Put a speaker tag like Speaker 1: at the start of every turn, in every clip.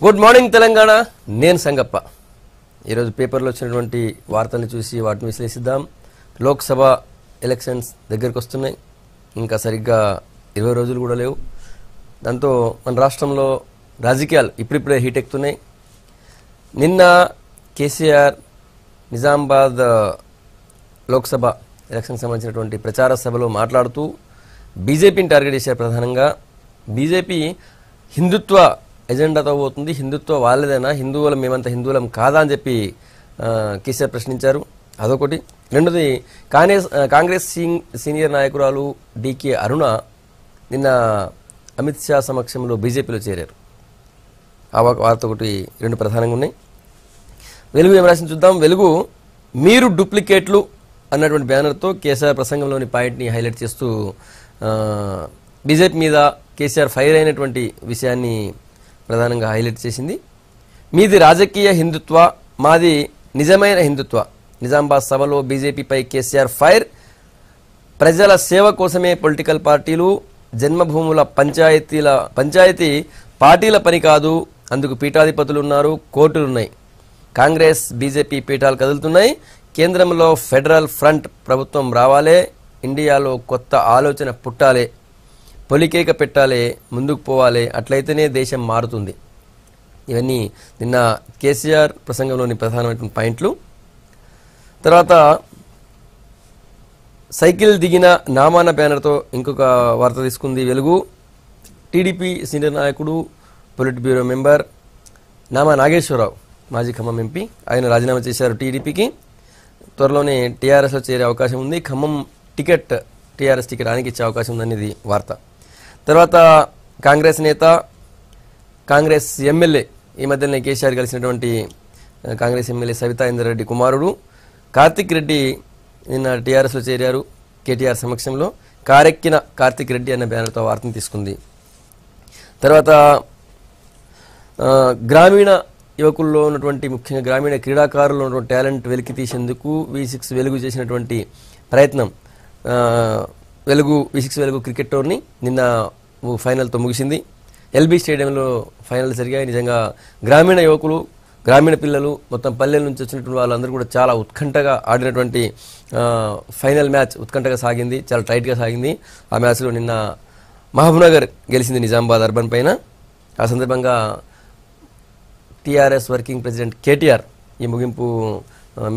Speaker 1: Good morning Telangana. నేను సంగప్ప. ఈరోజు పేపర్లో వచ్చినటువంటి వార్తలను చూసి వాటిని విశ్లేషిద్దాం. లోక్సభ ఎలక్షన్స్ దగ్గరికి వస్తున్నాయి. ఇంకా సరిగ్గా 20 రోజులు కూడా లేవు. దాంతో మన రాష్ట్రంలో రాజకీయాలు ఇప్పుడిప్పుడే హీట్ ఎక్కుతున్నాయి. నిన్న కేసీఆర్ నిజామాబాద్ లోక్సభ ఎలక్షన్ సంబంధించినటువంటి ప్రచార సభలో మాట్లాడుతూ బీజేపీని టార్గెట్ చేశారు. ప్రధానంగా బీజేపీ హిందుత్వ ఎజెండాతో పోతుంది, హిందుత్వ వాళ్ళదేనా, హిందువులం మేమంతా హిందువులం కాదా అని చెప్పి కేసీఆర్ ప్రశ్నించారు. అదొకటి. రెండోది, కాంగ్రెస్ సీనియర్ నాయకురాలు డికే అరుణ నిన్న అమిత్ షా సమక్షంలో బీజేపీలో చేరారు. ఆ వార్త ఒకటి, రెండు ప్రధానంగా ఉన్నాయి. వెలుగు ఏం రాసింది చూద్దాం. వెలుగు మీరు డూప్లికేట్లు అన్నటువంటి బ్యానర్తో కేసీఆర్ ప్రసంగంలోని పాయింట్ని హైలైట్ చేస్తూ బీజేపీ మీద కేసీఆర్ ఫైర్ అయినటువంటి విషయాన్ని ప్రధానంగా హైలైట్ చేసింది. మీది రాజకీయ హిందుత్వ, మాది నిజమైన హిందుత్వ. నిజామాబాద్ సభలో బీజేపీపై కేసీఆర్ ఫైర్. ప్రజల సేవ కోసమే పొలిటికల్ పార్టీలు, జన్మభూముల పంచాయతీ పార్టీల పని కాదు, అందుకు పీఠాధిపతులున్నారు, కోర్టులున్నాయి. కాంగ్రెస్ బీజేపీ పీఠాలు కదులుతున్నాయి. కేంద్రంలో ఫెడరల్ ఫ్రంట్ ప్రభుత్వం రావాలే, ఇండియాలో కొత్త ఆలోచన పుట్టాలే, పొలికేక పెట్టాలే, ముందుకు పోవాలి, అట్లయితేనే దేశం మారుతుంది. ఇవన్నీ నిన్న కేసీఆర్ ప్రసంగంలోని ప్రధానమైన పాయింట్లు. తర్వాత సైకిల్ దిగిన నామాన బ్యానర్తో ఇంకొక వార్త తీసుకుంది వెలుగు. టీడీపీ సీనియర్ నాయకుడు, politburo member Nama Nageswara Rao, మాజీ ఖమ్మం ఎంపీ, ఆయన రాజీనామా చేశారు టీడీపీకి. త్వరలోనే టీఆర్ఎస్లో చేరే అవకాశం ఉంది. ఖమ్మం టీఆర్ఎస్ టికెట్ ఆయనకి ఇచ్చే అవకాశం ఉందనేది వార్త. తర్వాత కాంగ్రెస్ నేత, కాంగ్రెస్ ఎమ్మెల్యే, ఈ మధ్యనే కేసీఆర్ కలిసినటువంటి కాంగ్రెస్ ఎమ్మెల్యే సవితా ఇందర్ రెడ్డి కుమారుడు కార్తిక్ రెడ్డి నిన్న టీఆర్ఎస్లో చేరారు. కేటీఆర్ సమక్షంలో కారెక్కిన కార్తిక్ రెడ్డి అన్న బ్యానర్తో వార్తను తీసుకుంది. తర్వాత గ్రామీణ యువకుల్లో ఉన్నటువంటి, ముఖ్యంగా గ్రామీణ క్రీడాకారుల్లో ఉన్నటువంటి టాలెంట్ వెలికి తీసేందుకు V6 వెలుగు చేసినటువంటి ప్రయత్నం. V6 వెలుగు క్రికెట్ టోర్నీ నిన్న ఫైనల్తో ముగిసింది. ఎల్బీ స్టేడియంలో ఫైనల్ జరిగాయి. నిజంగా గ్రామీణ యువకులు, గ్రామీణ పిల్లలు, మొత్తం పల్లెల నుంచి వచ్చినటువంటి వాళ్ళందరూ కూడా చాలా ఉత్కంఠగా ఆడినటువంటి ఫైనల్ మ్యాచ్ ఉత్కంఠగా సాగింది, చాలా టైట్గా సాగింది. ఆ మ్యాచ్లో నిన్న మహబూబ్నగర్ గెలిచింది నిజామాబాద్ అర్బన్ పైన. ఆ సందర్భంగా టీఆర్ఎస్ వర్కింగ్ ప్రెసిడెంట్ కేటీఆర్ ఈ ముగింపు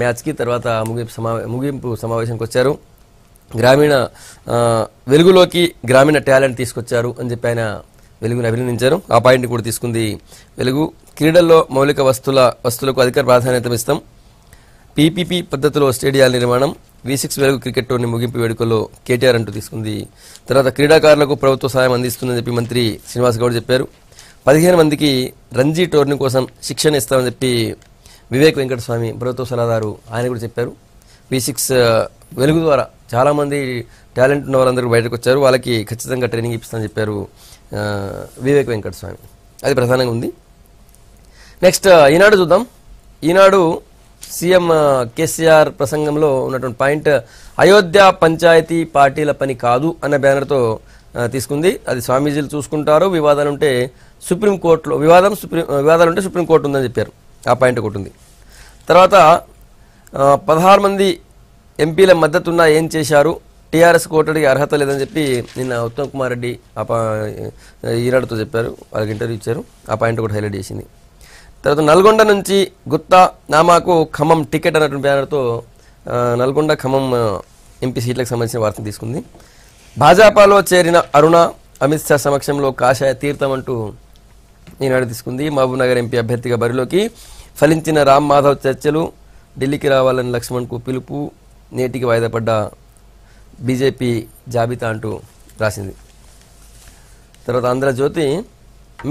Speaker 1: మ్యాచ్కి తర్వాత ముగింపు సమావేశానికి వచ్చారు. గ్రామీణ వెలుగులోకి గ్రామీణ టాలెంట్ తీసుకొచ్చారు అని చెప్పి ఆయన వెలుగుని అభినందించారు. ఆ పాయింట్ని కూడా తీసుకుంది వెలుగు. క్రీడల్లో మౌలిక వస్తువులకు అధిక ప్రాధాన్యత ఇస్తాం, పీపీపీ పద్ధతిలో స్టేడియాల నిర్మాణం, V6 వెలుగు క్రికెట్ టోర్నీ ముగింపు వేడుకల్లో కేటీఆర్ అంటూ తీసుకుంది. తర్వాత క్రీడాకారులకు ప్రభుత్వ సాయం అందిస్తుందని చెప్పి మంత్రి శ్రీనివాస్ గౌడ్ చెప్పారు. 15 మందికి రంజీ టోర్నీ కోసం శిక్షణ ఇస్తామని చెప్పి వివేక్ వెంకటస్వామి ప్రభుత్వ సలహాదారు ఆయన కూడా చెప్పారు. V6 వెలుగు ద్వారా చాలామంది టాలెంట్ ఉన్న వాళ్ళందరూ బయటకు వచ్చారు, వాళ్ళకి ఖచ్చితంగా ట్రైనింగ్ ఇప్పిస్తామని చెప్పారు వివేక్ వెంకటస్వామి. అది ప్రధానంగా ఉంది. నెక్స్ట్ ఈనాడు చూద్దాం. ఈనాడు సీఎం కేసీఆర్ ప్రసంగంలో ఉన్నటువంటి పాయింట్, అయోధ్య పంచాయతీ పార్టీల పని కాదు అన్న బ్యానర్తో తీసుకుంది. అది స్వామీజీలు చూసుకుంటారు, వివాదాలుంటే సుప్రీంకోర్టులో వివాదాలుంటే సుప్రీంకోర్టు ఉందని చెప్పారు. ఆ పాయింట్ ఒకటి ఉంది. తర్వాత 16 మంది ఎంపీల మద్దతున్న ఏం చేశారు, టీఆర్ఎస్ కోటడికి అర్హత లేదని చెప్పి నిన్న ఉత్తమ్ కుమార్ రెడ్డి ఈనాడుతో చెప్పారు, వాళ్ళకి ఇంటర్వ్యూ ఇచ్చారు. ఆ పాయింట్ కూడా హైలైట్ చేసింది. తర్వాత నల్గొండ నుంచి గుత్తా నామాకు ఖమ్మం టికెట్ అన్నటువంటి బ్యానర్తో నల్గొండ ఖమ్మం ఎంపీ సీట్లకు సంబంధించిన వార్తను తీసుకుంది. భాజపాలో చేరిన అరుణ అమిత్ షా సమక్షంలో కాషాయ తీర్థం అంటూ ఈనాడు తీసుకుంది. మహబూబ్నగర్ ఎంపీ అభ్యర్థిగా బరిలోకి ఫలించిన రామ్ మాధవ్ చర్చలు, ఢిల్లీకి రావాలని లక్ష్మణ్కు పిలుపు, నేటికి వాయిదా పడ్డ బీజేపీ జాబితా అంటూ రాసింది. తర్వాత ఆంధ్రజ్యోతి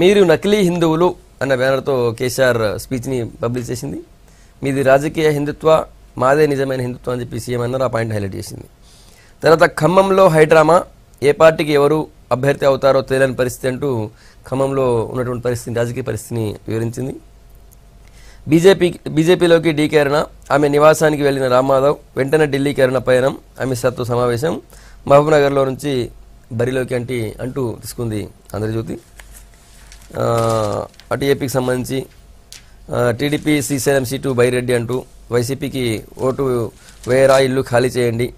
Speaker 1: మీరు నకిలీ హిందువులు అన్న బ్యానర్తో కేసీఆర్ స్పీచ్ని పబ్లిష్ చేసింది. మీది రాజకీయ హిందుత్వ, మాదే నిజమైన హిందుత్వం అని చెప్పి సీఎం అన్నారు. ఆ పాయింట్ హైలైట్ చేసింది. తర్వాత ఖమ్మంలో హైడ్రామా, ఏ పార్టీకి ఎవరు అభ్యర్థి అవుతారో తెలియని పరిస్థితి అంటూ ఖమ్మంలో ఉన్నటువంటి పరిస్థితిని, రాజకీయ పరిస్థితిని వివరించింది. బీజేపీలోకి డీకే అరుణ, ఆమె నివాసానికి వెళ్లిన రామ్మాధవ్, వెంటనే ఢిల్లీకి అరుణ పయనం, అమిత్ షాతో సమావేశం, మహబూబ్నగర్లో నుంచి బరిలోకి అంటూ తీసుకుంది ఆంధ్రజ్యోతి. అటు ఏపీకి సంబంధించి టీడీపీ శ్రీశైలం సీటు బైరెడ్డి అంటూ వైసీపీకి ఓటు వేయరా ఇల్లు ఖాళీ చేయండి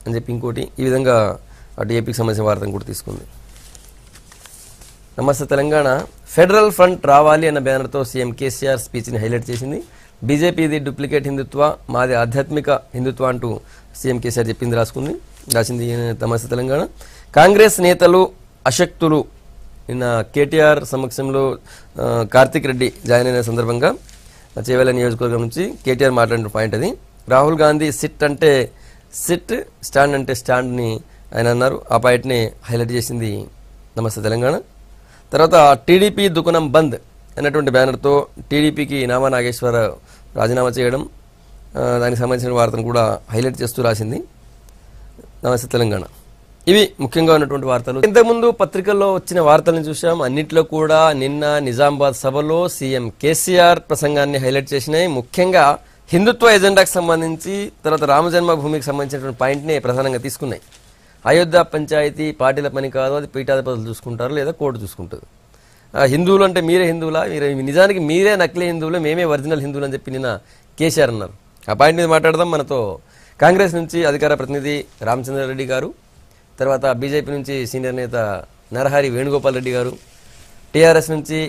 Speaker 1: అని చెప్పి ఇంకోటి ఈ విధంగా అటు ఏపీకి సంబంధించిన వార్తను కూడా తీసుకుంది. నమస్తే తెలంగాణ ఫెడరల్ ఫ్రంట్ రావాలి అన్న బ్యానర్తో సీఎం కేసీఆర్ స్పీచ్ని హైలైట్ చేసింది. బీజేపీది డూప్లికేట్ హిందుత్వ, మాది ఆధ్యాత్మిక హిందుత్వ అంటూ సీఎం కేసీఆర్ రాసింది నమస్తే తెలంగాణ. కాంగ్రెస్ నేతలు అశక్తులు నిన్న కేటీఆర్ సమక్షంలో కార్తిక్ రెడ్డి జాయిన్ అయిన సందర్భంగా చేవెళ్ల నియోజకవర్గం నుంచి కేటీఆర్ మాట్లాడిన పాయింట్ అది. రాహుల్ గాంధీ సిట్ అంటే సిట్, స్టాండ్ అంటే స్టాండ్ని ఆయన అన్నారు. ఆ పాయింట్ని హైలైట్ చేసింది నమస్తే తెలంగాణ. తర్వాత టీడీపీ దుకాణం బంద్ అన్నటువంటి బ్యానర్తో టీడీపీకి నామా నాగేశ్వర రాజీనామా చేయడం, దానికి సంబంధించిన వార్తను కూడా హైలైట్ చేస్తూ రాసింది నమస్తే తెలంగాణ. ఇవి ముఖ్యంగా ఉన్నటువంటి వార్తలు. ఇంతకుముందు పత్రికల్లో వచ్చిన వార్తలను చూసాం. అన్నింటిలో కూడా నిన్న నిజామాబాద్ సభలో సీఎం కేసీఆర్ ప్రసంగాన్ని హైలైట్ చేసినాయి. ముఖ్యంగా హిందుత్వ ఎజెండాకు సంబంధించి, తర్వాత రామజన్మభూమికి సంబంధించినటువంటి పాయింట్ని ప్రధానంగా తీసుకున్నాయి. అయోధ్య పంచాయతీ పార్టీల పని కాదు, అది పీఠాధిపతులు చూసుకుంటారు లేదా కోర్టు చూసుకుంటుంది. హిందువులు అంటే మీరే హిందువులా, నిజానికి మీరే నకిలీ హిందువులు, మేమే ఒరిజినల్ హిందువులు అని చెప్పి నిన్న కేసీఆర్ అన్నారు. ఆ పాయింట్ మీద మాట్లాడదాం. మనతో కాంగ్రెస్ నుంచి అధికార ప్రతినిధి రామచంద్రారెడ్డి గారు, తర్వాత బీజేపీ నుంచి సీనియర్ నేత నరహరి వేణుగోపాల్ రెడ్డి గారు, టీఆర్ఎస్ నుంచి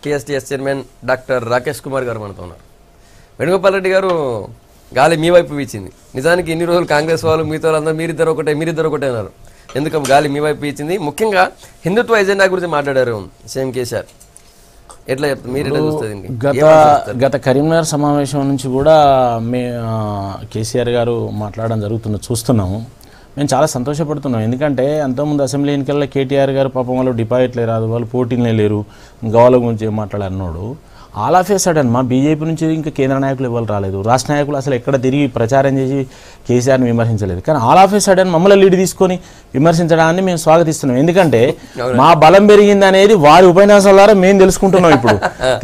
Speaker 1: TSTS chairman doctor Rakesh Kumar గారు మనతో ఉన్నారు. వేణుగోపాల్ రెడ్డి గారు, గాలి మీ వైపు వీచింది. నిజానికి ఇన్ని రోజులు కాంగ్రెస్ వాళ్ళు మీతో అందరూ మీరిద్దరు ఒకటే అన్నారు. ఎందుకు గాలి మీ వైపు వీచింది? ముఖ్యంగా హిందుత్వ ఎజెండా గురించి మాట్లాడారు సీఎం కేసీఆర్. ఎట్లా చెప్తారు మీరు? ఎట్లా చూస్తుంది?
Speaker 2: గత కరీంనగర్ సమావేశం నుంచి కూడా కేసీఆర్ గారు మాట్లాడడం జరుగుతున్నది చూస్తున్నాము. మేము చాలా సంతోషపడుతున్నాం. ఎందుకంటే అంతకుముందు అసెంబ్లీ ఎన్నికల్లో కేటీఆర్ గారు పాపం వాళ్ళు డిపాజిట్లే రాదు, వాళ్ళు పోటీలే లేరు, గవాల గురించి ఏం మాట్లాడన్నాడు. ఆల్ ఆఫ్ ఏ సడన్ మా బీజేపీ నుంచి ఇంకా కేంద్ర నాయకులు ఎవరు రాలేదు, రాష్ట్ర నాయకులు అసలు ఎక్కడ తిరిగి ప్రచారం చేసి కేసీఆర్ని విమర్శించలేదు. కానీ ఆల్ ఆఫ్ ఏ సడన్ మమ్మల్ని లీడ్ తీసుకొని విమర్శించడాన్ని మేము స్వాగతిస్తున్నాం. ఎందుకంటే మా బలం పెరిగింది అనేది వారి ఉపన్యాసాల ద్వారా మేము తెలుసుకుంటున్నాం. ఇప్పుడు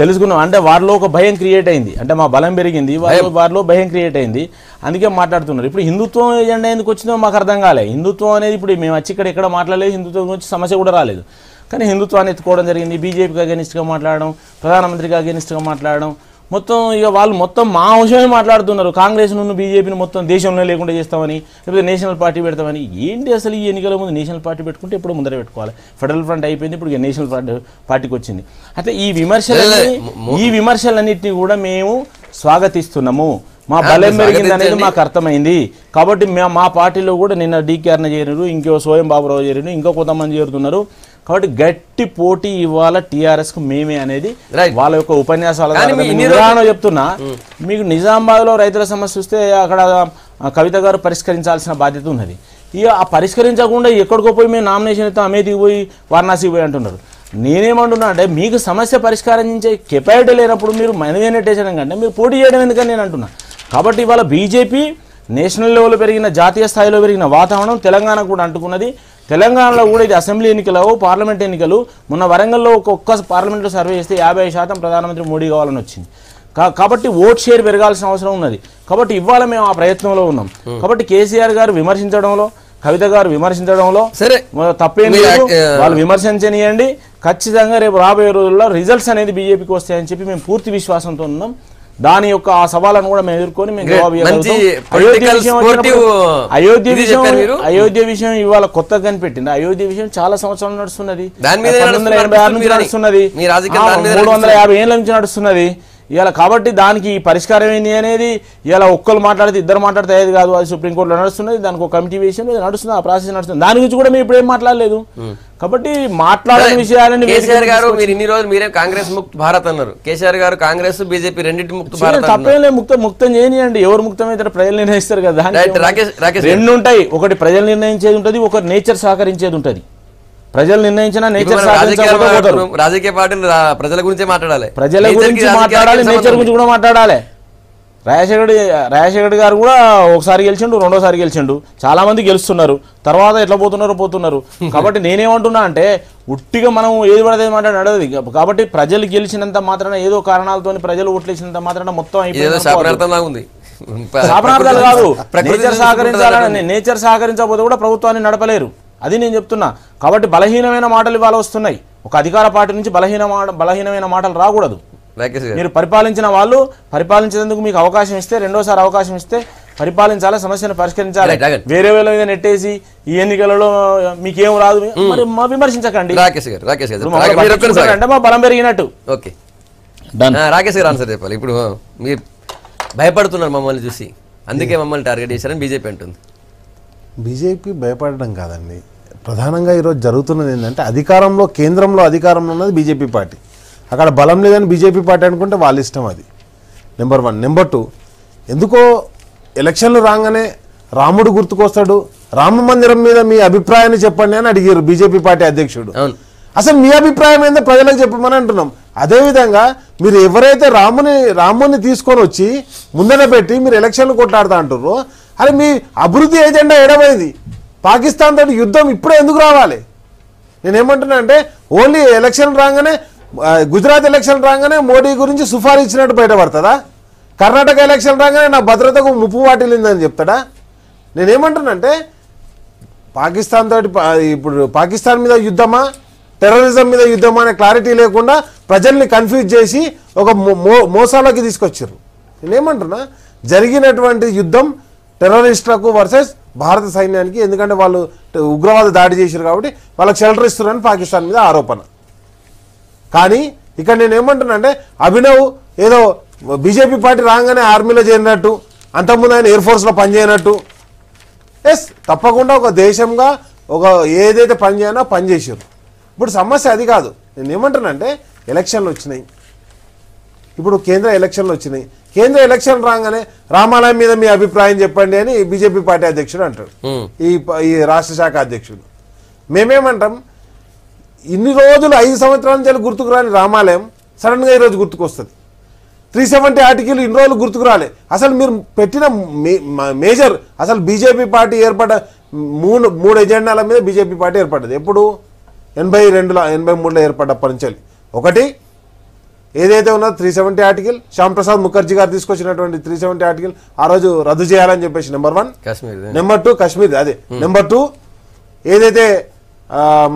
Speaker 2: తెలుసుకున్నాం అంటే వారిలో ఒక భయం క్రియేట్ అయింది, అంటే మా బలం పెరిగింది, వారిలో భయం క్రియేట్ అయింది, అందుకే మాట్లాడుతున్నారు. ఇప్పుడు హిందుత్వం ఎజెండా ఎందుకు వచ్చిందో మాకు అర్థం కాలే. హిందుత్వం అనేది ఇప్పుడు మేము వచ్చి ఇక్కడ ఎక్కడ మాట్లాడలేదు, హిందుత్వం గురించి సమస్య కూడా రాలేదు. కానీ హిందుత్వాన్ని ఎత్తుకోవడం జరిగింది, బీజేపీకి అగెనిస్ట్గా మాట్లాడడం, ప్రధానమంత్రికి అగెనిస్ట్గా మాట్లాడడం, మొత్తం ఇక వాళ్ళు మొత్తం మా అంశమే మాట్లాడుతున్నారు. కాంగ్రెస్ నుండి బీజేపీని మొత్తం దేశంలో లేకుండా చేస్తామని, లేకపోతే నేషనల్ పార్టీ పెడతామని. ఏంటి అసలు ఈ ఎన్నికల ముందు నేషనల్ పార్టీ పెట్టుకుంటే ఎప్పుడు ముందర పెట్టుకోవాలి? ఫెడరల్ ఫ్రంట్ అయిపోయింది, ఇప్పుడు ఇక నేషనల్ పార్టీకి వచ్చింది. అయితే ఈ విమర్శలన్నింటినీ కూడా మేము స్వాగతిస్తున్నాము. మా బలం పెరిగింది అనేది మాకు అర్థమైంది. కాబట్టి మా పార్టీలో కూడా నిన్న డీకేఆర్న చేరినారు, ఇంకో సోయం బాబురావు చేరినారు, ఇంకో కొంతమంది చేరుతున్నారు. కాబట్టి గట్టి పోటీ ఇవ్వాల టీఆర్ఎస్ కు మేమే అనేది వాళ్ళ యొక్క ఉపన్యాసాల ద్వారా చెప్తున్నా. మీకు నిజామాబాద్ లో రైతుల సమస్య వస్తే అక్కడ కవిత గారు పరిష్కరించాల్సిన బాధ్యత ఉన్నది. ఇక ఆ పరిష్కరించకుండా ఎక్కడికో పోయి మేము నామినేషన్ ఇస్తాం, అమేధికి పోయి వారణాసికి పోయి అంటున్నారు. నేనేమంటున్నా అంటే మీకు సమస్య పరిష్కరించే కెపాసిటీ లేనప్పుడు మీరు మనవేనట్టేసడం కంటే మీరు పోటీ చేయడం ఎందుకని నేను అంటున్నా. కాబట్టి ఇవాళ బీజేపీ నేషనల్ లెవెల్లో పెరిగిన, జాతీయ స్థాయిలో పెరిగిన వాతావరణం తెలంగాణకు కూడా అంటుకున్నది. తెలంగాణలో కూడా ఇది అసెంబ్లీ ఎన్నికలు, పార్లమెంట్ ఎన్నికలు. మొన్న వరంగల్లో ఒక్క పార్లమెంట్లో సర్వే చేస్తే 50% ప్రధానమంత్రి మోడీ కావాలని వచ్చింది. కాబట్టి ఓట్ షేర్ పెరగాల్సిన అవసరం ఉన్నది. కాబట్టి ఇవాళ మేము ఆ ప్రయత్నంలో ఉన్నాం. కాబట్టి కేసీఆర్ గారు విమర్శించడంలో, కవిత గారు విమర్శించడంలో తప్పేం లేదు. వాళ్ళు విమర్శించనియండి. ఖచ్చితంగా రేపు రాబోయే రోజుల్లో రిజల్ట్స్ అనేది బీజేపీకి వస్తాయని చెప్పి మేము పూర్తి విశ్వాసంతో ఉన్నాం. దాని యొక్క ఆ సవాళ్ళను కూడా మేము ఎదుర్కొని మేము జవాబు ఇవ్వగలుగుతాం. అయోధ్య విషయం ఇవాళ కొత్తగా కనిపెట్టింది. అయోధ్య విషయం చాలా సంవత్సరాలు నడుస్తున్నది, 1986 నుంచి నడుస్తున్నది, 350 ఏళ్ళ నుంచి నడుస్తున్నది ఇవాళ. కాబట్టి దానికి పరిష్కారం ఏంటి అనేది ఇలా ఒక్కరు మాట్లాడితే ఇద్దరు మాట్లాడితే అయ్యేది కాదు. అది సుప్రీంకోర్టులో నడుస్తున్నది, దానికి ఒక కమిటీ విషయం నడుస్తుంది, ఆ ప్రాసెస్ నడుస్తుంది. దాని గురించి కూడా మేము ఇప్పుడు ఏం మాట్లాడలేదు. కాబట్టి మాట్లాడని విషయాలని
Speaker 1: కేసీఆర్ గారు మీరు ఇన్ని రోజులు మీరే కాంగ్రెస్ ముక్త భారత్ అన్నారు. కేసీఆర్ గారు కాంగ్రెస్ బీజేపీ రెండింటి ముక్త భారత్
Speaker 2: తప్పేం లేదు. ముక్తం చేయనియండి. ఎవరు ముక్తం అయితే ప్రజలు నిర్ణయిస్తారు కదా. రెండు ఉంటాయి, ఒకటి ప్రజలు నిర్ణయించేది ఉంటుంది, ఒకటి నేచర్ సహకరించేది ఉంటుంది. ప్రజలు నిర్ణయించిన నేచర్
Speaker 1: రాజకీయ పార్టీలు ప్రజల గురించే మాట్లాడాలి,
Speaker 2: ప్రజల గురించి మాట్లాడాలి, నేచర్ గురించి కూడా మాట్లాడాలి. రాజశేఖర్ గారు కూడా ఒకసారి గెలిచిండు, రెండోసారి గెలిచిండు, చాలా మంది గెలుస్తున్నారు, తర్వాత ఎట్లా పోతున్నారు. కాబట్టి నేనేమంటున్నా అంటే ఉట్టిగా మనం ఏది పడితే మాట్లాడదు. కాబట్టి ప్రజలు గెలిచినంత మాత్రాన, ఏదో కారణాలతో ప్రజలు ఓట్లేసినంత మాత్రాన మొత్తం అయిపోయింది. శాపనార్థాలు కాదు. నేచర్ సహకరించకపోతే కూడా ప్రభుత్వాన్ని నడపలేరు, అది నేను చెప్తున్నా. కాబట్టి బలహీనమైన మాటలు ఇవాళ వస్తున్నాయి. ఒక అధికార పార్టీ నుంచి బలహీనమైన మాటలు రాకూడదు.
Speaker 1: రాకేష్ గారు
Speaker 2: మీరు పరిపాలించిన వాళ్ళు పరిపాలించేందుకు మీకు అవకాశం ఇస్తే, రెండోసారి అవకాశం ఇస్తే పరిపాలించాలి, సమస్యను పరిష్కరించాలి. వేరే వేల మీద నెట్టేసి ఈ ఎన్నికలలో మీకేం రాదు మరి మా విమర్శించకండి.
Speaker 1: రాకేష్ గారు
Speaker 2: అంటే మా బలం పెరిగినట్టు.
Speaker 1: ఓకే రాకేష్ గారు ఆన్సర్ చెప్పాలి. ఇప్పుడు మీరు భయపడుతున్నారు మమ్మల్ని చూసి, అందుకే మమ్మల్ని టార్గెట్ చేశారని బీజేపీ అంటుంది.
Speaker 3: బీజేపీ భయపడడం కాదండి, ప్రధానంగా ఈరోజు జరుగుతున్నది ఏంటంటే కేంద్రంలో అధికారంలో ఉన్నది బీజేపీ పార్టీ. అక్కడ బలం లేదని బీజేపీ పార్టీ అనుకుంటే వాళ్ళ ఇష్టం, అది నెంబర్ 1. నెంబర్ 2, ఎందుకో ఎలక్షన్లు రాగానే రాముడు గుర్తుకొస్తాడు, రామ మందిరం మీద మీ అభిప్రాయాన్ని చెప్పండి అని అడిగారు బీజేపీ పార్టీ అధ్యక్షుడు. అసలు మీ అభిప్రాయం ఏందో ప్రజలకు చెప్పమని అంటున్నాం. అదేవిధంగా మీరు ఎవరైతే రాముని తీసుకొని వచ్చి ముందర పెట్టి మీరు ఎలక్షన్లు కొట్లాడుతా అంటారో, అది మీ అభివృద్ధి ఏజెండా ఎడమైంది. పాకిస్తాన్ తోటి యుద్ధం ఇప్పుడే ఎందుకు రావాలి? నేనేమంటున్నా అంటే ఓన్లీ ఎలక్షన్ రాగానే, గుజరాత్ ఎలక్షన్ రాగానే మోడీ గురించి సుఫారీ ఇచ్చినట్టు బయటపడుతుందా? కర్ణాటక ఎలక్షన్ రాగానే నా భద్రతకు ముప్పు వాటిల్లిందని చెప్తాడా? నేనేమంటున్నానంటే పాకిస్తాన్ తోటి ఇప్పుడు పాకిస్తాన్ మీద యుద్ధమా, టెర్రరిజం మీద యుద్ధమా అనే క్లారిటీ లేకుండా ప్రజల్ని కన్ఫ్యూజ్ చేసి ఒక మోసాలకి తీసుకొచ్చారు. నేనేమంటున్నా జరిగినటువంటి యుద్ధం టెర్రరిస్టులకు వర్సెస్ భారత సైన్యానికి, ఎందుకంటే వాళ్ళు ఉగ్రవాద దాడి చేశారు కాబట్టి వాళ్ళకి షెల్టర్ ఇస్తున్నారని పాకిస్తాన్ మీద ఆరోపణ. కానీ ఇక్కడ నేను ఏమంటున్నా అంటే అభినవ్ ఏదో బీజేపీ పార్టీ రాగానే ఆర్మీలో చేరినట్టు, అంతకుముందు ఆయన ఎయిర్ ఫోర్స్లో పనిచేయనట్టు. ఎస్, తప్పకుండా ఒక దేశంగా ఒక ఏదైతే పని చేయనో పని చేశారు. ఇప్పుడు సమస్య అది కాదు. నేను ఏమంటున్నా అంటే ఎలక్షన్లు వచ్చినాయి, ఇప్పుడు కేంద్ర ఎలక్షన్లు వచ్చినాయి. కేంద్ర ఎలక్షన్ రాగానే రామాలయం మీద మీ అభిప్రాయం చెప్పండి అని బీజేపీ పార్టీ అధ్యక్షుడు అంటాడు, ఈ రాష్ట్ర శాఖ అధ్యక్షుడు. మేమేమంటాం, ఇన్ని రోజులు 5 సంవత్సరాల నుంచి గుర్తుకు రాని రామాలయం సడన్గా ఈరోజు గుర్తుకొస్తుంది. 370 ఆర్టికల్ ఇన్ని రోజులు గుర్తుకు రాలే. అసలు మీరు పెట్టిన మేజర్, అసలు బీజేపీ పార్టీ ఏర్పడ్డ మూడు ఎజెండాల మీద బీజేపీ పార్టీ ఏర్పడ్డది ఎప్పుడు? 82లో 83లో ఏర్పడ్డప్పటి నుంచి. ఒకటి ఏదైతే ఉన్నదో 370 ఆర్టికల్, శ్యామ్ ప్రసాద్ ముఖర్జీ గారు తీసుకొచ్చినటువంటి 370 ఆర్టికల్ ఆ రోజు రద్దు చేయాలని చెప్పేసి నెంబర్ 1. నెంబర్ 2 కాశ్మీర్, అదే నెంబర్ 2 ఏదైతే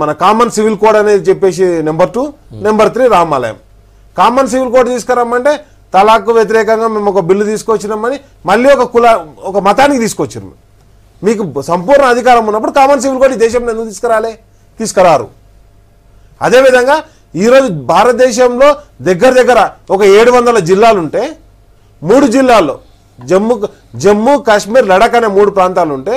Speaker 3: మన కామన్ సివిల్ కోడ్ అనేది చెప్పేసి నెంబర్ 2. నెంబర్ 3 రామాలయం. కామన్ సివిల్ కోడ్ తీసుకురమ్మంటే తలాక్కు వ్యతిరేకంగా మేము ఒక బిల్లు తీసుకొచ్చినామని మళ్ళీ ఒక మతానికి తీసుకొచ్చారు. మీకు సంపూర్ణ అధికారం ఉన్నప్పుడు కామన్ సివిల్ కోడ్ ఈ దేశంలో ఎందుకు తీసుకురారు? అదేవిధంగా ఈరోజు భారతదేశంలో దగ్గర ఒక 700 జిల్లాలుంటే 3 జిల్లాల్లో జమ్మూ కాశ్మీర్ లడాక్ అనే 3 ప్రాంతాలు ఉంటే,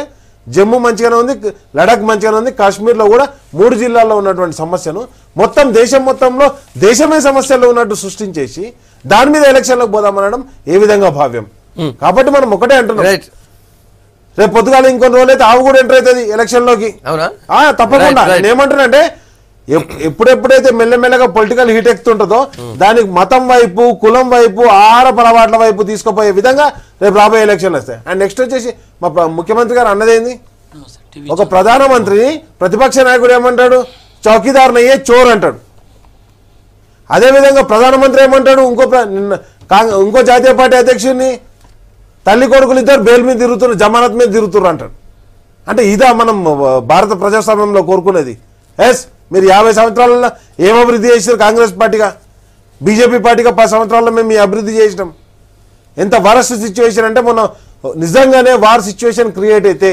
Speaker 3: జమ్మూ మంచిగానే ఉంది, లడాక్ మంచిగానే ఉంది, కాశ్మీర్లో కూడా 3 జిల్లాల్లో ఉన్నటువంటి సమస్యను మొత్తం దేశం మొత్తంలో దేశమే సమస్యల్లో ఉన్నట్టు సృష్టించేసి దాని మీద ఎలక్షన్లకు పోదామనడం ఏ విధంగా భావ్యం? కాబట్టి మనం ఒకటే అంటున్నాం, రేపు పొద్దుగాల ఇంకొన్ని రోజులు అయితే ఆవు కూడా ఎంటర్ అవుతుంది ఎలక్షన్లోకి. తప్పకుండా. నేనేమంటున్నానంటే ఎప్పుడెప్పుడైతే మెల్లమెల్లగా పొలిటికల్ హీట్ ఎక్కుతుంటుందో దానికి మతం వైపు, కులం వైపు, ఆహార అలవాట్ల వైపు తీసుకుపోయే విధంగా రేపు రాబోయే ఎలక్షన్లు వస్తాయి. అండ్ నెక్స్ట్ వచ్చేసి మా ముఖ్యమంత్రి గారు అన్నదేంది, ఒక ప్రధానమంత్రిని ప్రతిపక్ష నాయకుడు ఏమంటాడు, చౌకీదార్ నయ్యే చోర్ అంటాడు. అదేవిధంగా ప్రధానమంత్రి ఏమంటాడు, ఇంకో జాతీయ పార్టీ అధ్యక్షుడిని తల్లి కొడుకులు ఇద్దరు బెయిల్ మీద తిరుగుతున్నారు, జమానత్ మీద తిరుగుతున్నారు అంటాడు. అంటే ఇదా మనం భారత ప్రజాస్వామ్యంలో కోరుకునేది? ఎస్, మీరు 50 సంవత్సరాలలో ఏం అభివృద్ధి చేశారు కాంగ్రెస్ పార్టీగా? బీజేపీ పార్టీగా 10 సంవత్సరాల్లో మేము ఈ అభివృద్ధి చేసినాం. ఎంత వరస్ట్ సిచ్యువేషన్ అంటే మనం నిజంగానే వార్ సిచ్యువేషన్ క్రియేట్ అయితే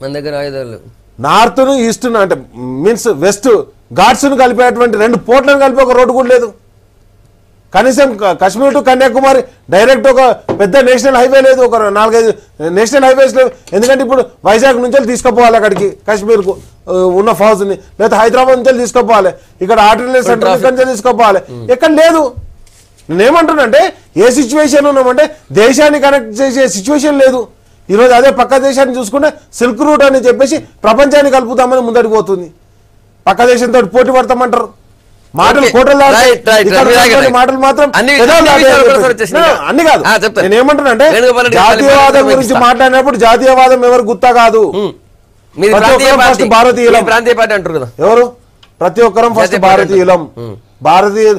Speaker 1: మన దగ్గర ఆయుధాలు
Speaker 3: నార్త్ను ఈస్ట్ను అంటే మీన్స్ వెస్ట్ ఘాట్స్ను కలిపేటువంటి 2 పోర్ట్లను కలిపి ఒక రోడ్డు కూడా లేదు. కనీసం కాశ్మీర్ టు కన్యాకుమారి డైరెక్ట్ ఒక పెద్ద నేషనల్ హైవే లేదు, ఒక 4-5 నేషనల్ హైవేస్ లేవు. ఎందుకంటే ఇప్పుడు వైజాగ్ నుంచి తీసుకుపోవాలి అక్కడికి కాశ్మీర్కు ఉన్న ఫౌజ్ని, లేదా హైదరాబాద్ నుంచి తీసుకుపోవాలి, ఇక్కడ ఆర్డినెన్స్ సెంటర్ నుంచి తీసుకుపోవాలి, ఎక్కడ లేదు. నేనేమంటున్నానంటే ఏ సిచ్యువేషన్ ఉన్నామంటే దేశాన్ని కనెక్ట్ చేసే సిచ్యువేషన్ లేదు. ఈరోజు అదే పక్క దేశాన్ని చూసుకుంటే సిల్క్ రూట్ అని చెప్పేసి ప్రపంచాన్ని కలుపుతామని ముందడికి పోతుంది. పక్క దేశంతో పోటీ పడతామంటారు. మాటలు కోటలు మాటలు మాత్రం అన్ని కాదు. నేను ఏమంటున్నానంటే జాతీయవాదం గురించి మాట్లాడినప్పుడు జాతీయవాదం ఎవరు గుత్తా కాదు, భారతీయులం. ఎవరు? ప్రతి ఒక్కరం ఫస్ట్ భారతీయులం. భారతీయ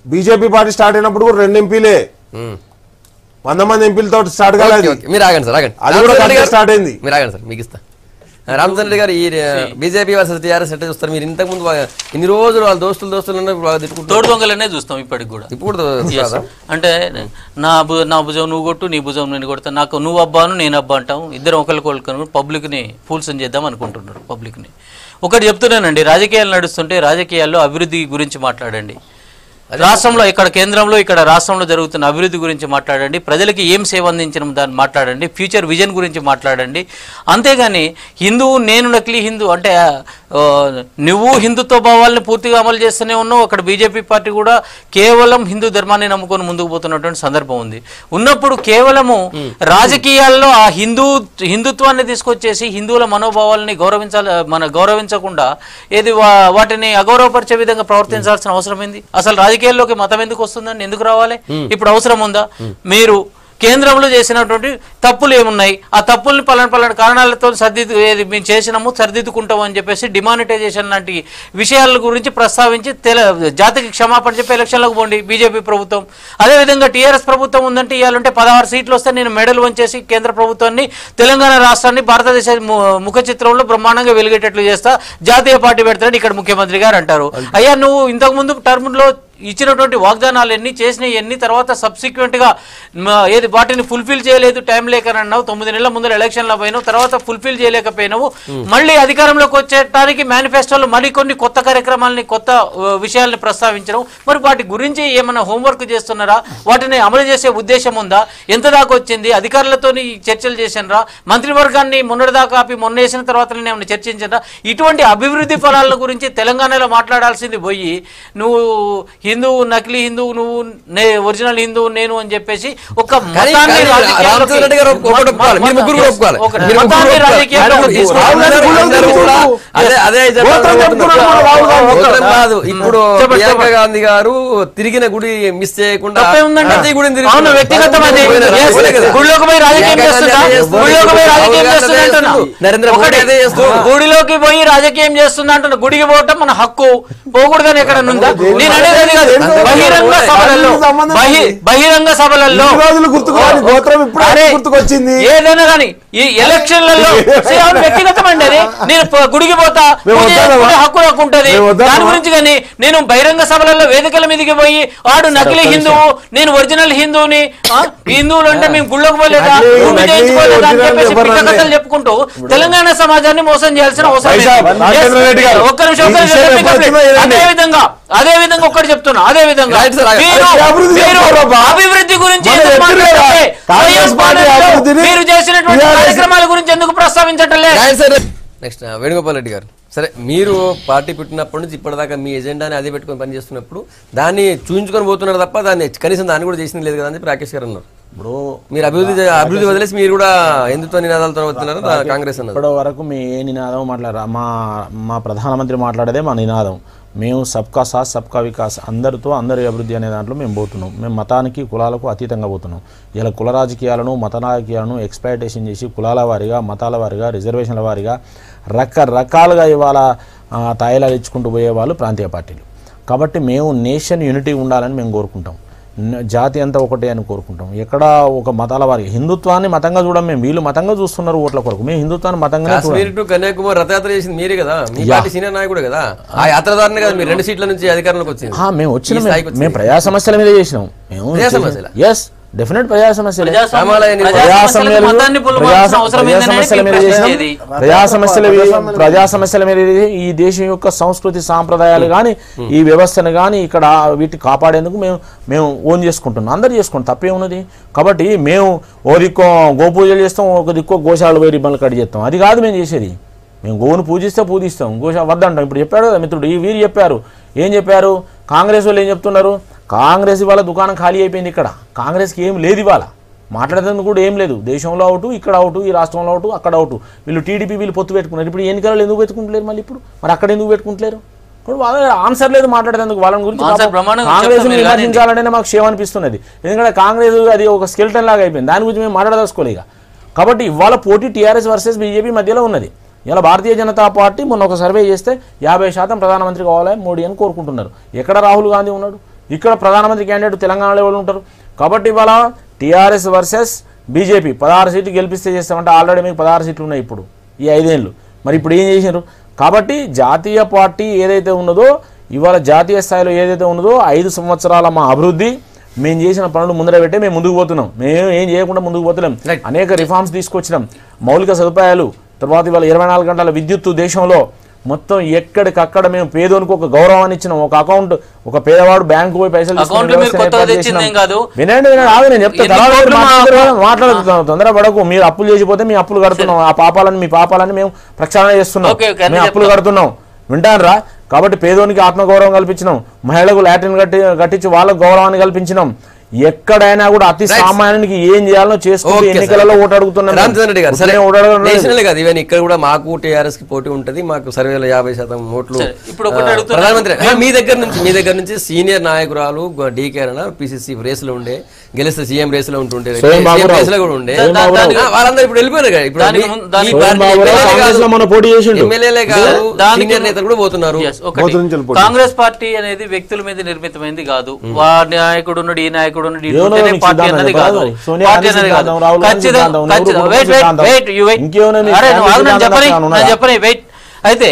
Speaker 3: బీజేపీ పార్టీ స్టార్ట్ అయినప్పుడు కూడా 2 ఎంపీలే, 100 మంది ఎంపీలతో స్టార్ట్ కాలేదు.
Speaker 1: మీరు ఆగండి సార్, ఆగండి,
Speaker 3: అది కూడా స్టార్ట్ అయింది.
Speaker 1: మీరు ఆగండి సార్, మీకు ఇస్తా. రామచంద్ర రెడ్డి గారు ఈ బీజేపీ వర్సెస్ టీఆర్ఎస్ ఎట్లా చూస్తారు? మీరు ఇంతకు ముందు ఇన్ని రోజులు వాళ్ళ దోస్తులు
Speaker 4: తోడు దొంగలనే చూస్తాం ఇప్పటికి కూడా.
Speaker 1: ఇప్పుడు
Speaker 4: అంటే నా భుజం నువ్వు కొట్టు, నీ భుజం నేను కొడతా, నాకు నువ్వు అబ్బాను నేను అబ్బా అంటాం, ఇద్దరు ఒకరికొకరు పబ్లిక్ని ఫూల్స్ చేద్దాం అనుకుంటున్నారు. పబ్లిక్ని ఒకటి చెప్తున్నానండి, రాజకీయాలు నడుస్తుంటే రాజకీయాల్లో అభివృద్ధి గురించి మాట్లాడండి. రాష్ట్రంలో ఇక్కడ కేంద్రంలో ఇక్కడ రాష్ట్రంలో జరుగుతున్న అభివృద్ధి గురించి మాట్లాడండి, ప్రజలకి ఏం సేవ అందించడం దాన్ని మాట్లాడండి, ఫ్యూచర్ విజన్ గురించి మాట్లాడండి. అంతేగాని హిందువు నేను నకిలీ హిందూ అంటే నువ్వు హిందుత్వ భావాలను పూర్తిగా అమలు చేస్తూనే ఉన్నావు, అక్కడ బీజేపీ పార్టీ కూడా కేవలం హిందూ ధర్మాన్ని నమ్ముకొని ముందుకు పోతున్నటువంటి సందర్భం ఉంది. ఉన్నప్పుడు కేవలము రాజకీయాల్లో ఆ హిందుత్వాన్ని తీసుకొచ్చేసి హిందువుల మనోభావాలని గౌరవించకుండా ఏది వాటిని అగౌరవపరిచే విధంగా ప్రవర్తించాల్సిన అవసరం ఏంది? అసలు రాజకీయాల్లోకి మతం ఎందుకు వస్తుందండి? ఎందుకు రావాలి? ఇప్పుడు అవసరం ఉందా? మీరు కేంద్రంలో చేసినటువంటి తప్పులు ఏమున్నాయి, ఆ తప్పుల్ని పలానా కారణాలతో మేము చేసినాము సరిదిద్దుకుంటాము అని చెప్పేసి డిమానిటైజేషన్ లాంటి విషయాల గురించి ప్రస్తావించి జాతికి క్షమాపణ చెప్పి ఎలక్షన్లకు పోండి బీజేపీ ప్రభుత్వం. అదేవిధంగా టీఆర్ఎస్ ప్రభుత్వం ఉందంటే ఇవ్వాలంటే 16 సీట్లు వస్తే నేను మెడల్ వంచేసి కేంద్ర ప్రభుత్వాన్ని తెలంగాణ రాష్ట్రాన్ని భారతదేశ ముఖ చిత్రంలో బ్రహ్మాండంగా వెలిగేటట్లు చేస్తా, జాతీయ పార్టీ పెడతాడని ఇక్కడ ముఖ్యమంత్రి గారు అంటారు. అయ్యా నువ్వు ఇంతకుముందు టర్మ్లో ఇచ్చినటువంటి వాగ్దానాలు ఎన్ని చేసినాయి, ఎన్ని తర్వాత సబ్సిక్వెంట్గా ఏది వాటిని ఫుల్ఫిల్ చేయలేదు, టైం లేకనన్నావు, 9 నెలల ముందర ఎలక్షన్లో పోయినావు, తర్వాత ఫుల్ఫిల్ చేయలేకపోయినావు, మళ్ళీ అధికారంలోకి వచ్చేటానికి మేనిఫెస్టోలో మరికొన్ని కొత్త కార్యక్రమాలని కొత్త విషయాల్ని ప్రస్తావించడం. మరి వాటి గురించి ఏమైనా హోంవర్క్ చేస్తున్నారా? వాటిని అమలు చేసే ఉద్దేశం ఉందా? ఎంత దాకా వచ్చింది? అధికారులతో చర్చలు చేసినరా? మంత్రివర్గాన్ని మొన్నటిదాకా ఆపి మొన్న వేసిన తర్వాత ఏమైనా చర్చించరా? ఇటువంటి అభివృద్ధి ఫలాల గురించి తెలంగాణలో మాట్లాడాల్సింది పోయి నువ్వు హిందువు నకిలీ హిందువు నువ్వు ఒరిజినల్ హిందువు నేను అని చెప్పేసి ఒక
Speaker 1: ఇప్పుడు ప్రియాంక గాంధీ గారు తిరిగిన గుడి మిస్ చేయకుండా
Speaker 4: గుడిలోకి పోయి రాజకీయం చేస్తుంది అంటున్నా. గుడికి పోవటం మన హక్కు, పోకూడదని ఎక్కడ ఉందా? నేను అనేది బహిరంగ సభలలో
Speaker 3: గుర్తుకొచ్చింది
Speaker 4: ఏదైనా కానీ ఈ ఎలక్షన్లలో వ్యక్తిగతమండి అది. నేను గుడికి పోతా, హక్కు నాకు ఉంటది దాని గురించి. కానీ నేను బహిరంగ సభలలో వేదికల మీదకి పోయి వాడు నకిలీ హిందువు నేను ఒరిజినల్ హిందువుని, హిందువులు అంటే మేము గుళ్ళోకి పోలేదా, భూమి చేయించుకోలేదా అని చెప్పేసి పిట్ట కథలు చెప్పుకుంటూ తెలంగాణ సమాజాన్ని మోసం చేయాల్సిన అవసరం. ఒక్క నిమిషం. అదే విధంగా ఒక్కటి చెప్తున్నా, అదే విధంగా అభివృద్ధి గురించి మీరు చేసినటువంటి కార్యక్రమాల గురించి ఎందుకు ప్రస్తావించటం లేదు?
Speaker 1: నెక్స్ట్ వేణుగోపాల్ రెడ్డి గారు, సరే మీరు పార్టీ పెట్టినప్పటి నుంచి ఇప్పటిదాకా మీ ఎజెండాని అదే పెట్టుకొని పనిచేస్తున్నప్పుడు దాన్ని చూపించుకొని పోతున్నారు తప్ప దాన్ని కనీసం దాన్ని కూడా చేసింది లేదు కదా అని చెప్పి రాకేష్ గారు అన్నారు. ఇప్పుడు మీరు అభివృద్ధి వదిలేసి మీరు కూడా హిందుత్వ నినాదాలతో వస్తున్నారు కాంగ్రెస్ అన్నారు.
Speaker 2: ఇప్పటి వరకు మీ ఏ నినాదం మాట్లాడారా? మా ప్రధానమంత్రి మాట్లాడేదే మా నినాదం. మేము సబ్కా సాత్ సబ్కా వికాస్, అందరితో అందరి అభివృద్ధి అనే దాంట్లో మేము పోతున్నాం. మేము మతానికి కులాలకు అతీతంగా పోతున్నాం. ఇలా కుల రాజకీయాలను మత రాజకీయాలను ఎక్స్ప్లాయిటేషన్ చేసి కులాల వారిగా మతాల వారిగా రిజర్వేషన్ల వారిగా రకరకాలుగా ఇవాళ తాయిలాలు ఇచ్చుకుంటూ పోయేవాళ్ళు ప్రాంతీయ పార్టీలు. కాబట్టి మేము నేషన్ యూనిటీ ఉండాలని మేము కోరుకుంటాం. జాతి అంతా ఒకటే అని కోరుకుంటాం. ఎక్కడ ఒక మతాల వారికి హిందుత్వాన్ని మతంగా చూడం మేము. వీళ్ళు మతంగా చూస్తున్నారు ఓట్ల కొరకు, మేము హిందుత్వాన్ని మతంగా.
Speaker 1: కన్యాకుమారి రథయాత్ర చేసింది మీరే కదా, మీ పార్టీ సీనియర్ నాయకుడు కదా, ఆ యాత్రదారుని కదా మీరు 2 సీట్ల నుంచి అధికారంలోకి వచ్చింది.
Speaker 2: మేము వచ్చిన మేము ప్రజా సమస్యల మీద చేసినాం. ఎస్ డెఫినెట్ ప్రజా సమస్యలు మీద ఈ దేశం యొక్క సంస్కృతి సాంప్రదాయాలు కానీ ఈ వ్యవస్థను కానీ ఇక్కడ వీటిని కాపాడేందుకు మేము ఓన్ చేసుకుంటున్నాం. అందరు చేసుకుంటాం, తప్పే ఉన్నది. కాబట్టి మేము ఓ దిక్కో గోపూజలు చేస్తాం, ఒక దిక్కో గోశాలు పోయి రిబ్బన్లు కట్ చేస్తాం. అది కాదు మేము చేసేది. మేము గోవును పూజిస్తాం, గోశా వద్దంటాం. ఇప్పుడు చెప్పాడు కదా మిత్రుడు, ఈ వీరు చెప్పారు. ఏం చెప్పారు? కాంగ్రెస్ వాళ్ళు ఏం చెప్తున్నారు? కాంగ్రెస్ ఇవాళ దుకాణం ఖాళీ అయిపోయింది. ఇక్కడ కాంగ్రెస్కి ఏం లేదు, ఇవాళ మాట్లాడేందుకు కూడా ఏం లేదు. దేశంలో అవుటు, ఇక్కడ అవుటు, ఈ రాష్ట్రంలో అవుటు, అక్కడ అవుటు. వీళ్ళు టీడీపీ వీళ్ళు పొత్తు పెట్టుకున్నారు. ఇప్పుడు ఎన్నికలు ఎందుకు పెట్టుకుంటలేరు? మళ్ళీ ఇప్పుడు మరి అక్కడ ఎందుకు పెట్టుకుంటలేరు? ఇప్పుడు వాళ్ళ ఆన్సర్ లేదు మాట్లాడేందుకు. వాళ్ళని గురించి కాంగ్రెస్ విమర్శించాలంటేనే మాకు క్షేమ అనిపిస్తున్నది. ఎందుకంటే కాంగ్రెస్ అది ఒక స్కెల్టన్ లాగా అయిపోయింది. దాని గురించి మేము మాట్లాడదలుచుకోలేక. కాబట్టి ఇవాళ పోటీ టీఆర్ఎస్ వర్సెస్ బీజేపీ మధ్యలో ఉన్నది. ఇలా భారతీయ జనతా పార్టీ మొన్న ఒక సర్వే చేస్తే 50% ప్రధానమంత్రి కావాలి మోడీ అని కోరుకుంటున్నారు. ఎక్కడ రాహుల్ గాంధీ ఉన్నాడు? ఇక్కడ ప్రధానమంత్రి క్యాండిడేట్ తెలంగాణలో ఎవరు ఉంటారు? కాబట్టి ఇవాళ టీఆర్ఎస్ వర్సెస్ బీజేపీ 16 సీట్లు గెలిపిస్తే చేస్తామంటే ఆల్రెడీ మీకు 16 సీట్లు ఉన్నాయి ఇప్పుడు ఈ 5 ఏళ్ళు. మరి ఇప్పుడు ఏం చేశారు? కాబట్టి జాతీయ పార్టీ ఏదైతే ఉన్నదో ఇవాళ జాతీయ స్థాయిలో ఏదైతే ఉన్నదో 5 సంవత్సరాల మా అభివృద్ధి మేము చేసిన పనులు ముందర పెట్టే మేము ముందుకు పోతున్నాం. మేము ఏం చేయకుండా ముందుకు పోతున్నాం. అనేక రిఫార్మ్స్ తీసుకొచ్చినాం, మౌలిక సదుపాయాలు, తర్వాత ఇవాళ 24 గంటల విద్యుత్తు దేశంలో మొత్తం ఎక్కడికక్కడ మేము పేదోనికి ఒక గౌరవాన్ని ఇచ్చినాం. ఒక అకౌంట్, ఒక పేదవాడు బ్యాంకు పోయి పైసలు వినండి నేను చెప్తాను, మాట్లాడుతున్నాం, తొందరపడకు. మీరు అప్పులు చేసిపోతే మీ అప్పులు కడుతున్నాం, ఆ పాపాలని మీ పాపాలని మేము ప్రక్షాళన చేస్తున్నాం, మేము అప్పులు కడుతున్నాం. వింటానరా? కాబట్టి పేదోనికి ఆత్మగౌరవం కల్పించినాం, మహిళలకు లాట్రిన్ కట్టించి వాళ్ళకు గౌరవాన్ని కల్పించినాం. ఎక్కడైనా కూడా అతి సామాన్యానికి ఏం చేయాలో చేసుకుంటూ ఎన్నికలలో ఓటు అడుగుతున్నాం.
Speaker 1: ఇక్కడ కూడా మాకు టీఆర్ఎస్ కి పోటీ ఉంటది, మాకు సర్వేలో 50% ఓట్లు. ప్రధానమంత్రి మీ దగ్గర నుంచి సీనియర్ నాయకురాలు డీకే పిసిసి రేస్ లో ఉండే, గెలిస్తే సీఎం రేస్ లో ఉంటుండే, రేస్ లో కూడా ఉండే, వాళ్ళందరూ ఇప్పుడు వెళ్ళిపోయారు కదా. ఇప్పుడు ఎమ్మెల్యేలే కాదు సీనియర్ నేతలు కూడా పోతున్నారు.
Speaker 4: కాంగ్రెస్ పార్టీ అనేది వ్యక్తుల మీద నిర్మితమైంది కాదు. నాయకుడు ఉన్నాడు, ఈ నాయకుడు అయితే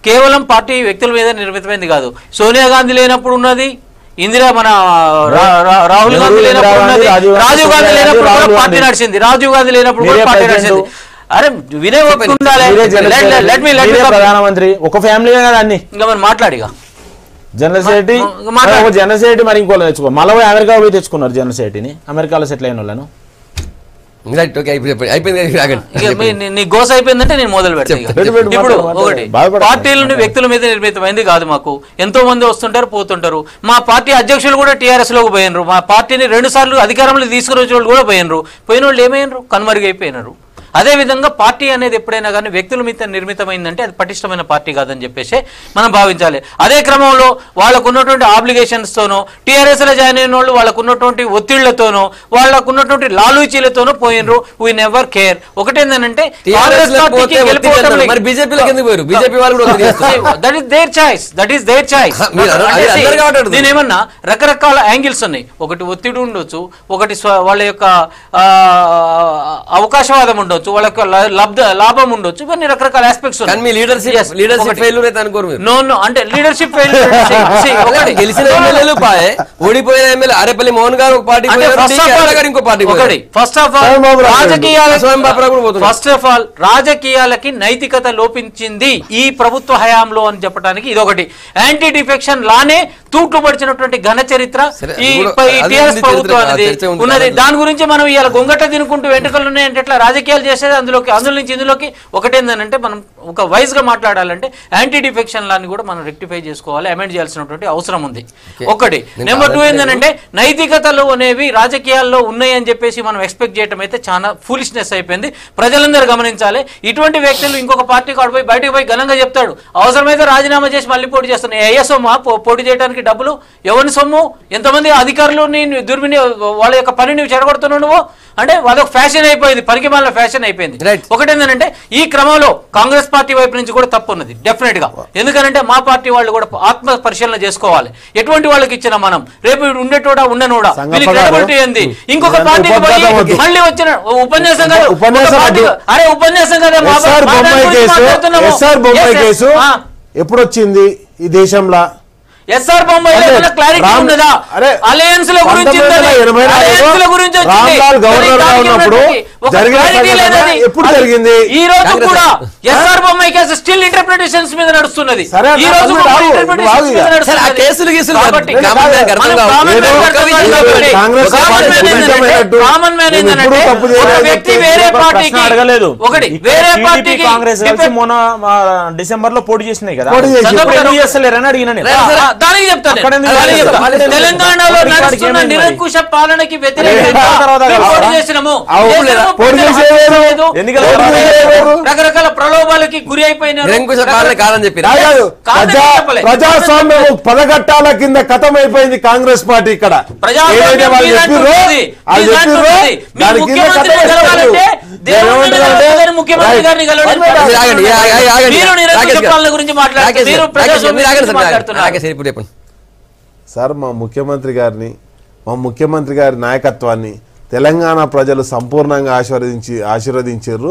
Speaker 4: కేవలం పార్టీ వ్యక్తుల మీద నిర్మితమైంది కాదు. సోనియా గాంధీ లేనప్పుడు ఉన్నది, ఇందిరా మన రాహుల్ గాంధీ లేనప్పుడు ఉన్నది, రాజీవ్ గాంధీ లేనప్పుడు కూడా పార్టీ నడిచింది, రాజీవ్ గాంధీ లేనప్పుడు కూడా పార్టీ నడిచింది. అరే వినే
Speaker 2: ప్రధానమంత్రి ఒక ఫ్యామిలీ కదా అన్ని. ఇంకా మరి
Speaker 4: మాట్లాడిగా
Speaker 2: జనరల్ సెక్రటరీ మరి ఇంకో తెచ్చుకో, మళ్ళీ అమెరికా పోయి తెచ్చుకున్నారు జనరల్ సెక్రటరీని, అమెరికాలో సెటిల్ అయిన వాళ్ళను.
Speaker 4: నీ గోస అయిపోయిందంటే నేను మొదలు పెడతాను. ఇప్పుడు ఒకటి, పార్టీలను వ్యక్తుల మీద నిర్మితమైంది కాదు. మాకు ఎంతో మంది వస్తుంటారు పోతుంటారు. మా పార్టీ అధ్యక్షులు కూడా టీఆర్ఎస్ లోకి పోయినరు, మా పార్టీని 2 సార్లు అధికారంలో తీసుకునే వాళ్ళు కూడా పోయినరు. పోయిన వాళ్ళు ఏమైనరు? కనుమరుగైపోయినారు. అదేవిధంగా పార్టీ అనేది ఎప్పుడైనా కానీ వ్యక్తుల మీద నిర్మితమైందంటే అది పటిష్టమైన పార్టీ కాదని చెప్పేసి మనం భావించాలి. అదే క్రమంలో వాళ్ళకు ఉన్నటువంటి ఆబ్లిగేషన్స్తోనో, టీఆర్ఎస్లో జాయిన్ అయిన వాళ్ళు వాళ్ళకు ఉన్నటువంటి ఒత్తిళ్లతోనో, వాళ్ళకు ఉన్నటువంటి లాలూచీలతోనో పోయినరు. We never care. ఒకటేంటంటే నేనేమన్నా రకరకాల యాంగిల్స్ ఉన్నాయి. ఒకటి ఒత్తిడి ఉండొచ్చు, ఒకటి వాళ్ళ యొక్క అవకాశవాదం ఉండొచ్చు, వాళ్ళకి లాభం ఉండొచ్చు, ఇవన్నీ రకరకాల ఆస్పెక్ట్స్ ఉన్నాయి. అంటే లీడర్షిప్
Speaker 1: గెలిచిన ఎమ్మెల్యేలు పాయే, ఓడిపోయిన ఎమ్మెల్యే అరేపల్లి మోహన్ గారు ఒక పార్టీ, ఇంకో పార్టీ.
Speaker 4: ఫస్ట్ ఆఫ్ ఆల్ రాజకీయాలకి నైతికత లోపించింది ఈ ప్రభుత్వ హయాంలో అని చెప్పడానికి ఇదొకటి. యాంటీ డిఫెక్షన్ లానే తూట్లు పడిచినటువంటి ఘన చరిత్ర ఈ టీఆర్ఎస్ ప్రభుత్వం అనేది ఉన్నది. దాని గురించి మనం ఇవాళ గొంగట తినుకుంటూ వెంట్రుకలు ఉన్నాయంటే ఎట్లా రాజకీయాలు చేసేది? అందులో నుంచి ఇందులోకి ఒకటేందనంటే మనం ఒక వైజ్ గా మాట్లాడాలంటే యాంటీ డిఫెక్షన్ లాని కూడా మనం రెక్టిఫై చేసుకోవాలి, అమెండ్ చేయాల్సినటువంటి అవసరం ఉంది. ఒకటి. నెంబర్ 2 ఏంటంటే నైతికతలు అనేవి రాజకీయాల్లో ఉన్నాయని చెప్పేసి మనం ఎక్స్పెక్ట్ చేయడం అయితే చాలా ఫూలిష్నెస్ అయిపోయింది. ప్రజలందరూ గమనించాలి. ఇటువంటి వ్యక్తులు ఇంకొక పార్టీ కాడిపోయి బయటకు పోయి ఘనంగా చెప్తాడు, అవసరమైతే రాజీనామా చేసి మళ్ళీ పోటీ చేస్తున్నాయి. ఏ సొమ్ము పోటీ చేయడానికి డబ్బులు ఎవరి సొమ్ము? ఎంతమంది అధికారులు వాళ్ళ యొక్క పని నువ్వు చెడగొడుతున్నావు నువ్వు అంటే అదొక ఫ్యాషన్ అయిపోయింది, పనికి మళ్ళీ ఫ్యాషన్ అయిపోయింది. ఒకటేంటంటే ఈ క్రమంలో కాంగ్రెస్ పార్టీ వైపు నుంచి కూడా తప్పు ఉన్నది డెఫినెట్ గా. ఎందుకంటే మా పార్టీ వాళ్ళు కూడా ఆత్మ పరిశీలన చేసుకోవాలి. ఎటువంటి వాళ్ళకి ఇచ్చిన మనం రేపు ఉండేటోడా ఉండనోడా వీళ్ళకి ఏంది? ఇంకొక పార్టీకి పోయి మళ్ళీ వచ్చిన ఉపన్యాసం కదా, అరే ఉపన్యాసం కదా.
Speaker 3: ఎప్పుడు వచ్చింది ఈ దేశంలో?
Speaker 4: ఎస్ఆర్ బొంబాయి క్లారిటీ ఉన్నదా? అలయన్స్ ల గురించి
Speaker 3: ఎప్పుడు జరిగింది?
Speaker 4: ఈ రోజు కూడా SR Bommai case still interpretations మీద నడుస్తున్నది. ఈ రోజు కామన్ మ్యాన్ ఏంటంటే ఒక వ్యక్తి వేరే పార్టీకి ఒకటి వేరే పార్టీకి
Speaker 2: డిసెంబర్ లో పోటీ చేసినాయి కదా, అడిగిన
Speaker 4: దానికి చెప్తాను. తెలంగాణలో నడుస్తున్న నిరంకుశ పాలనకి వ్యతిరేకంగా రకరకాల ప్రలోభాలకి గురి అయిపోయినారు.
Speaker 3: ప్రజాస్వామ్యం పదగట్టాల కింద కథం అయిపోయింది కాంగ్రెస్ పార్టీ. ఇక్కడ
Speaker 4: ముఖ్యమంత్రి గారిని గురించి మాట్లాడుతున్నారు
Speaker 3: సార్. మా ముఖ్యమంత్రి గారి నాయకత్వాన్ని తెలంగాణ ప్రజలు సంపూర్ణంగా ఆశీర్వదించారు.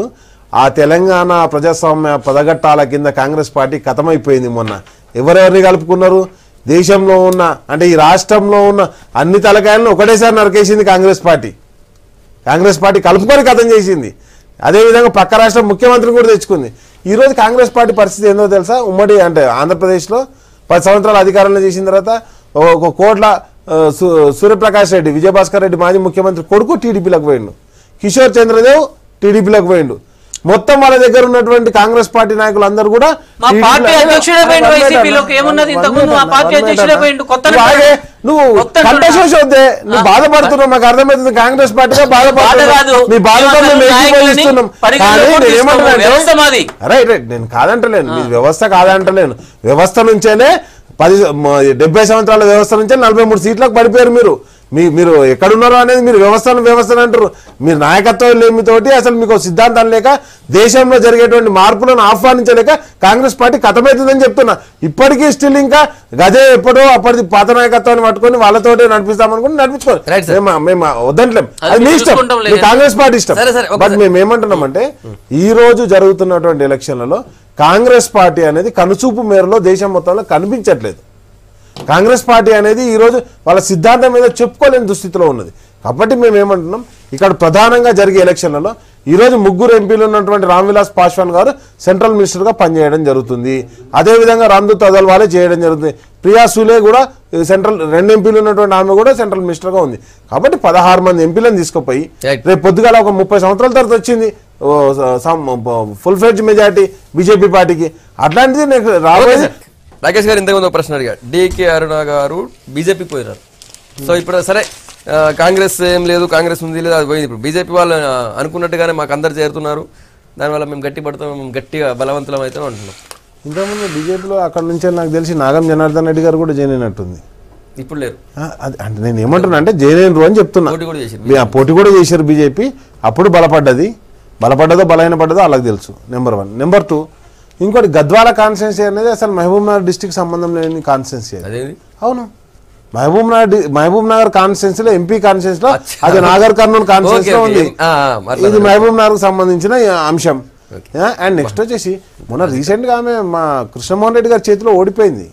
Speaker 3: ఆ తెలంగాణ ప్రజాస్వామ్య పదగట్టాల కింద కాంగ్రెస్ పార్టీ ఖతమైపోయింది. మొన్న ఎవరెవరిని కలుపుకున్నారు? దేశంలో ఉన్న అంటే ఈ రాష్ట్రంలో ఉన్న అన్ని తలకాయలను ఒకటేసారి నరికేసింది కాంగ్రెస్ పార్టీ. కాంగ్రెస్ పార్టీ కలుపుకొని ఖతం చేసింది. అదేవిధంగా పక్క రాష్ట్రం ముఖ్యమంత్రిని కూడా తెచ్చుకుంది. ఈరోజు కాంగ్రెస్ పార్టీ పరిస్థితి ఏందో తెలుసా? ఉమ్మడి అంటే ఆంధ్రప్రదేశ్లో 10 సంవత్సరాలు అధికారంలో చేసిన తర్వాత ఒక కోట్ల సూర్యప్రకాష్ రెడ్డి, విజయభాస్కర్ రెడ్డి మాజీ ముఖ్యమంత్రి కొడుకు టీడీపీలకు పోయిండు, కిషోర్ చంద్రదేవ్ టీడీపీలకు పోయిండు. మొత్తం వాళ్ళ దగ్గర ఉన్నటువంటి కాంగ్రెస్ పార్టీ నాయకులు అందరూ కూడా
Speaker 4: నువ్వు
Speaker 3: బాధపడుతున్నావు, మాకు అర్థమవుతుంది. కాంగ్రెస్ పార్టీగా బాధపడుతున్నావు, రైట్ రైట్, నేను కాదంటలేను, మీ వ్యవస్థ కాదంటలేను. వ్యవస్థ నుంచేనే 70 సంవత్సరాల వ్యవస్థ నుంచే 43 సీట్లకు పడిపోయారు. మీరు ఎక్కడున్నారో అనేది మీరు వ్యవస్థను అంటారు. మీరు నాయకత్వం లేమితోటి అసలు మీకు సిద్ధాంతం లేక దేశంలో జరిగేటువంటి మార్పులను ఆహ్వానించలేక కాంగ్రెస్ పార్టీ ఖతమవుతుందని చెప్తున్నా. ఇప్పటికీ స్టిల్ ఇంకా గదే ఎప్పుడో అప్పటి పాత నాయకత్వాన్ని పట్టుకొని వాళ్ళతోటి నడిపిస్తామనుకుని నడిపించుకోవాలి. మేము వద్దంటలేం, అది మీ ఇష్టం, మీ కాంగ్రెస్ పార్టీ ఇష్టం. బట్ మేము ఏమంటున్నామంటే ఈ రోజు జరుగుతున్నటువంటి ఎలక్షన్లలో కాంగ్రెస్ పార్టీ అనేది కనుచూపు మేరలో దేశం మొత్తంలో కనిపించట్లేదు. కాంగ్రెస్ పార్టీ అనేది ఈరోజు వాళ్ళ సిద్ధాంతం మీద చెప్పుకోలేని దుస్థితిలో ఉన్నది. కాబట్టి మేము ఏమంటున్నాం, ఇక్కడ ప్రధానంగా జరిగే ఎలక్షన్లలో ఈరోజు 3 ఎంపీలు ఉన్నటువంటి రామ్ విలాస్ పాస్వాన్ గారు సెంట్రల్ మినిస్టర్గా పనిచేయడం జరుగుతుంది. అదేవిధంగా రామ్దూత్ అదల్వాలే చేయడం జరుగుతుంది. ప్రియా సూలే కూడా సెంట్రల్ 2 ఎంపీలు ఉన్నటువంటి ఆమె కూడా సెంట్రల్ మినిస్టర్గా ఉంది. కాబట్టి 16 మంది ఎంపీలను తీసుకుపోయి రేపు పొద్దుగాల ఒక 30 సంవత్సరాల తర్వాత వచ్చింది ఫుల్ ఫ్లెడ్జ్ మెజారిటీ బీజేపీ పార్టీకి. అట్లాంటిది రాబోయే
Speaker 1: రాకేష్ గారు ఇంతకుముందు ఒక ప్రశ్న అడిగారు. డికే అరుణ గారు బీజేపీకి పోయినారు. సో ఇప్పుడు సరే కాంగ్రెస్ ఏం లేదు, కాంగ్రెస్ ఉంది లేదు, అది పోయింది. ఇప్పుడు బీజేపీ వాళ్ళు అనుకున్నట్టుగానే మాకు అందరు చేరుతున్నారు, దానివల్ల మేము గట్టి పడతాం, మేము గట్టిగా బలవంతులం అయితే అంటున్నాం.
Speaker 3: ఇంతకుముందు బీజేపీలో అక్కడ నుంచే నాకు తెలిసి నాగం జనార్దన్ రెడ్డి గారు కూడా జాయిన్ అయినట్టుంది.
Speaker 1: ఇప్పుడు లేరు.
Speaker 3: అంటే నేను ఏమంటున్నా అంటే జాయిన్ అయినరు అని చెప్తున్నా. పోటీ కూడా చేశారు బీజేపీ. అప్పుడు బలపడ్డదో బలహీనపడ్డదో వాళ్ళకి తెలుసు. నెంబర్ 1. నెంబర్ 2, ఇంకోటి గద్వాల కాన్స్టిట్యున్సీ అనేది అసలు మహబూబ్ నగర్ డిస్టిక్ సంబంధం లేని కాన్స్టిట్యున్సీ. అవును, మహబూబ్ నగర్ కాన్స్టిట్యున్సీలో ఎంపీ కాన్స్టిట్యున్సీలో అది నాగర్ కర్నూలు కాన్స్టిట్యున్సీలో ఉంది. ఇది మహబూబ్ నగర్ సంబంధించిన అంశం. అండ్ నెక్స్ట్ వచ్చేసి మొన్న రీసెంట్గా ఆమె మా కృష్ణమోహన్ రెడ్డి గారి చేతిలో ఓడిపోయింది.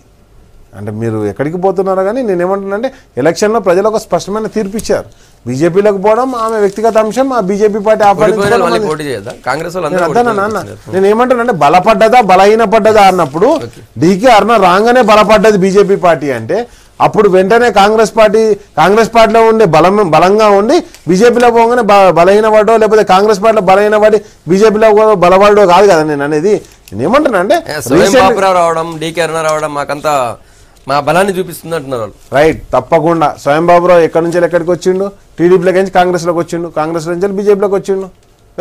Speaker 3: అంటే మీరు ఎక్కడికి పోతున్నారో కానీ నేనేమంటున్నా అంటే ఎలక్షన్లో ప్రజలు ఒక స్పష్టమైన తీర్పు ఇచ్చారు. బీజేపీలోకి పోవడం ఆమె వ్యక్తిగత అంశం. ఆ బీజేపీ పార్టీ నేను ఏమంటున్నా అంటే బలపడ్డదా బలహీనపడ్డదా అన్నప్పుడు డీకే అరుణ రాగానే బలపడ్డది బీజేపీ పార్టీ అంటే అప్పుడు వెంటనే కాంగ్రెస్ పార్టీలో ఉండే బలంగా ఉండి బీజేపీలో పోగానే బలహీనపడో లేకపోతే కాంగ్రెస్ పార్టీలో బలహీనపడి బీజేపీలో బలపడో కాదు కదా నేను అనేది. నేనేమంటున్నా అంటే
Speaker 1: రావడం డీకే అరుణ రావడం మాకంతా మా బలాన్ని చూపిస్తుంది అంటున్నారు.
Speaker 3: రైట్, తప్పకుండా. స్వయం బాబురావు ఎక్కడి నుంచి ఎక్కడికి వచ్చిండు, టీడీపీలోకి నుంచి కాంగ్రెస్లోకి వచ్చిండు, కాంగ్రెస్ నుంచి బీజేపీలోకి వచ్చిండు.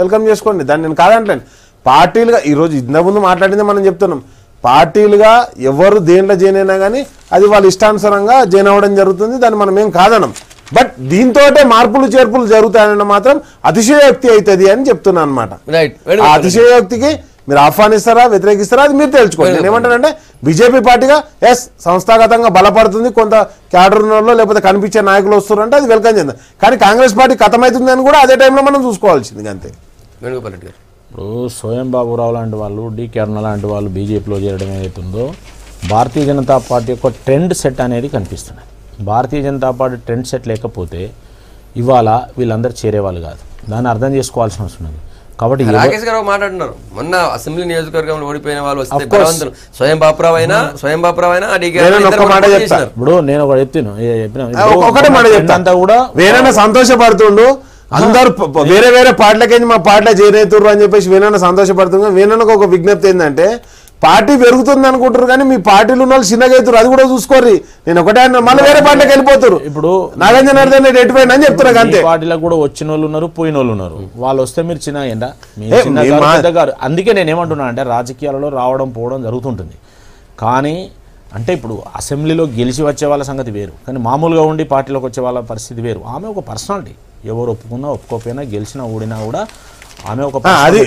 Speaker 3: వెల్కమ్ చేసుకోండి, దాన్ని నేను కాదంటలేను. పార్టీలుగా ఈరోజు ఇంతకుముందు మాట్లాడిందే మనం చెప్తున్నాం. పార్టీలుగా ఎవరు దేంట్లో జాయిన్ అయినా కానీ అది వాళ్ళ ఇష్టానుసారంగా జాయిన్ అవ్వడం జరుగుతుంది. దాన్ని మనం ఏం కాదనం. బట్ దీంతో మార్పులు చేర్పులు జరుగుతాయన్న మాత్రం అతిశయోక్తి అవుతుంది అని చెప్తున్నాను అనమాట. ఆ అతిశయోక్తికి మీరు ఆహ్వానిస్తారా వ్యతిరేకిస్తారా అది మీరు తెలుసుకోండి. నేను ఏమంటానంటే బీజేపీ పార్టీగా సంస్థాగతంగా బలపడుతుంది, కొంత క్యాడర్ ఉన్నోళ్ళు లేకపోతే కనిపించే నాయకులు వస్తున్నారంటే అది వెల్కమ్ చేద్దాం. కానీ కాంగ్రెస్ పార్టీ ఖతమవుతుంది అని కూడా అదే టైంలో మనం చూసుకోవాల్సింది అంతే.
Speaker 1: వేణుగోపాల్ రెడ్డి గారు,
Speaker 2: ఇప్పుడు స్వయం బాబురావు లాంటి వాళ్ళు, డీకే అరుణ లాంటి వాళ్ళు బీజేపీలో చేరడం ఏదైతుందో భారతీయ జనతా పార్టీ యొక్క ట్రెండ్ సెట్ అనేది కనిపిస్తున్నాయి. Bharatiya Janata party trend set లేకపోతే ఇవాళ వీళ్ళందరూ చేరేవాళ్ళు కాదు. దాన్ని అర్థం చేసుకోవాల్సిన అవసరం ఉంది. కాబట్టి
Speaker 1: రాకేష్ గారు మాట్లాడుతున్నారు, మొన్న అసెంబ్లీ నియోజకవర్గంలో ఓడిపోయిన వాళ్ళు వస్తే బలవంతులు స్వయం బాపురావు అయినా
Speaker 2: ఇప్పుడు నేను ఒకటి
Speaker 3: చెప్తాను కూడా వేరే సంతోషపడుతుండు. అందరు వేరే పార్టీలకి మా పార్టీలో చేరేతుర్రు అని చెప్పేసి వేనన్న సంతోషపడుతుంది. వేనన్నకు ఒక విజ్ఞప్తి ఏంటంటే పార్టీ పెరుగుతుంది అనుకుంటారు కానీ మీ పార్టీలు ఉన్న వాళ్ళు చిన్నగా అవుతారు, అది కూడా చూసుకోర్రి. నేను ఒకటే మళ్ళీ వేరే పార్టీకి వెళ్ళిపోతారు. ఇప్పుడు నాగేంద్రనాథన్ రెడ్డి ఎటుపోయినా అని చెప్తున్నారు అంతే.
Speaker 2: పార్టీలకు కూడా వచ్చిన వాళ్ళు ఉన్నారు, పోయిన వాళ్ళు ఉన్నారు. వాళ్ళు వస్తే మీరు చిన్న గారు. అందుకే నేను ఏమంటున్నా అంటే రాజకీయాలలో రావడం పోవడం జరుగుతుంటుంది. కానీ అంటే ఇప్పుడు అసెంబ్లీలో గెలిచి వచ్చే వాళ్ళ సంగతి వేరు, కానీ మామూలుగా ఉండి పార్టీలోకి వచ్చే వాళ్ళ పరిస్థితి వేరు. ఆమె ఒక పర్సనాలిటీ, ఎవరు ఒప్పుకున్నా ఒప్పుకోకపోయినా గెలిచినా ఓడినా కూడా ఆమె ఒక
Speaker 3: అది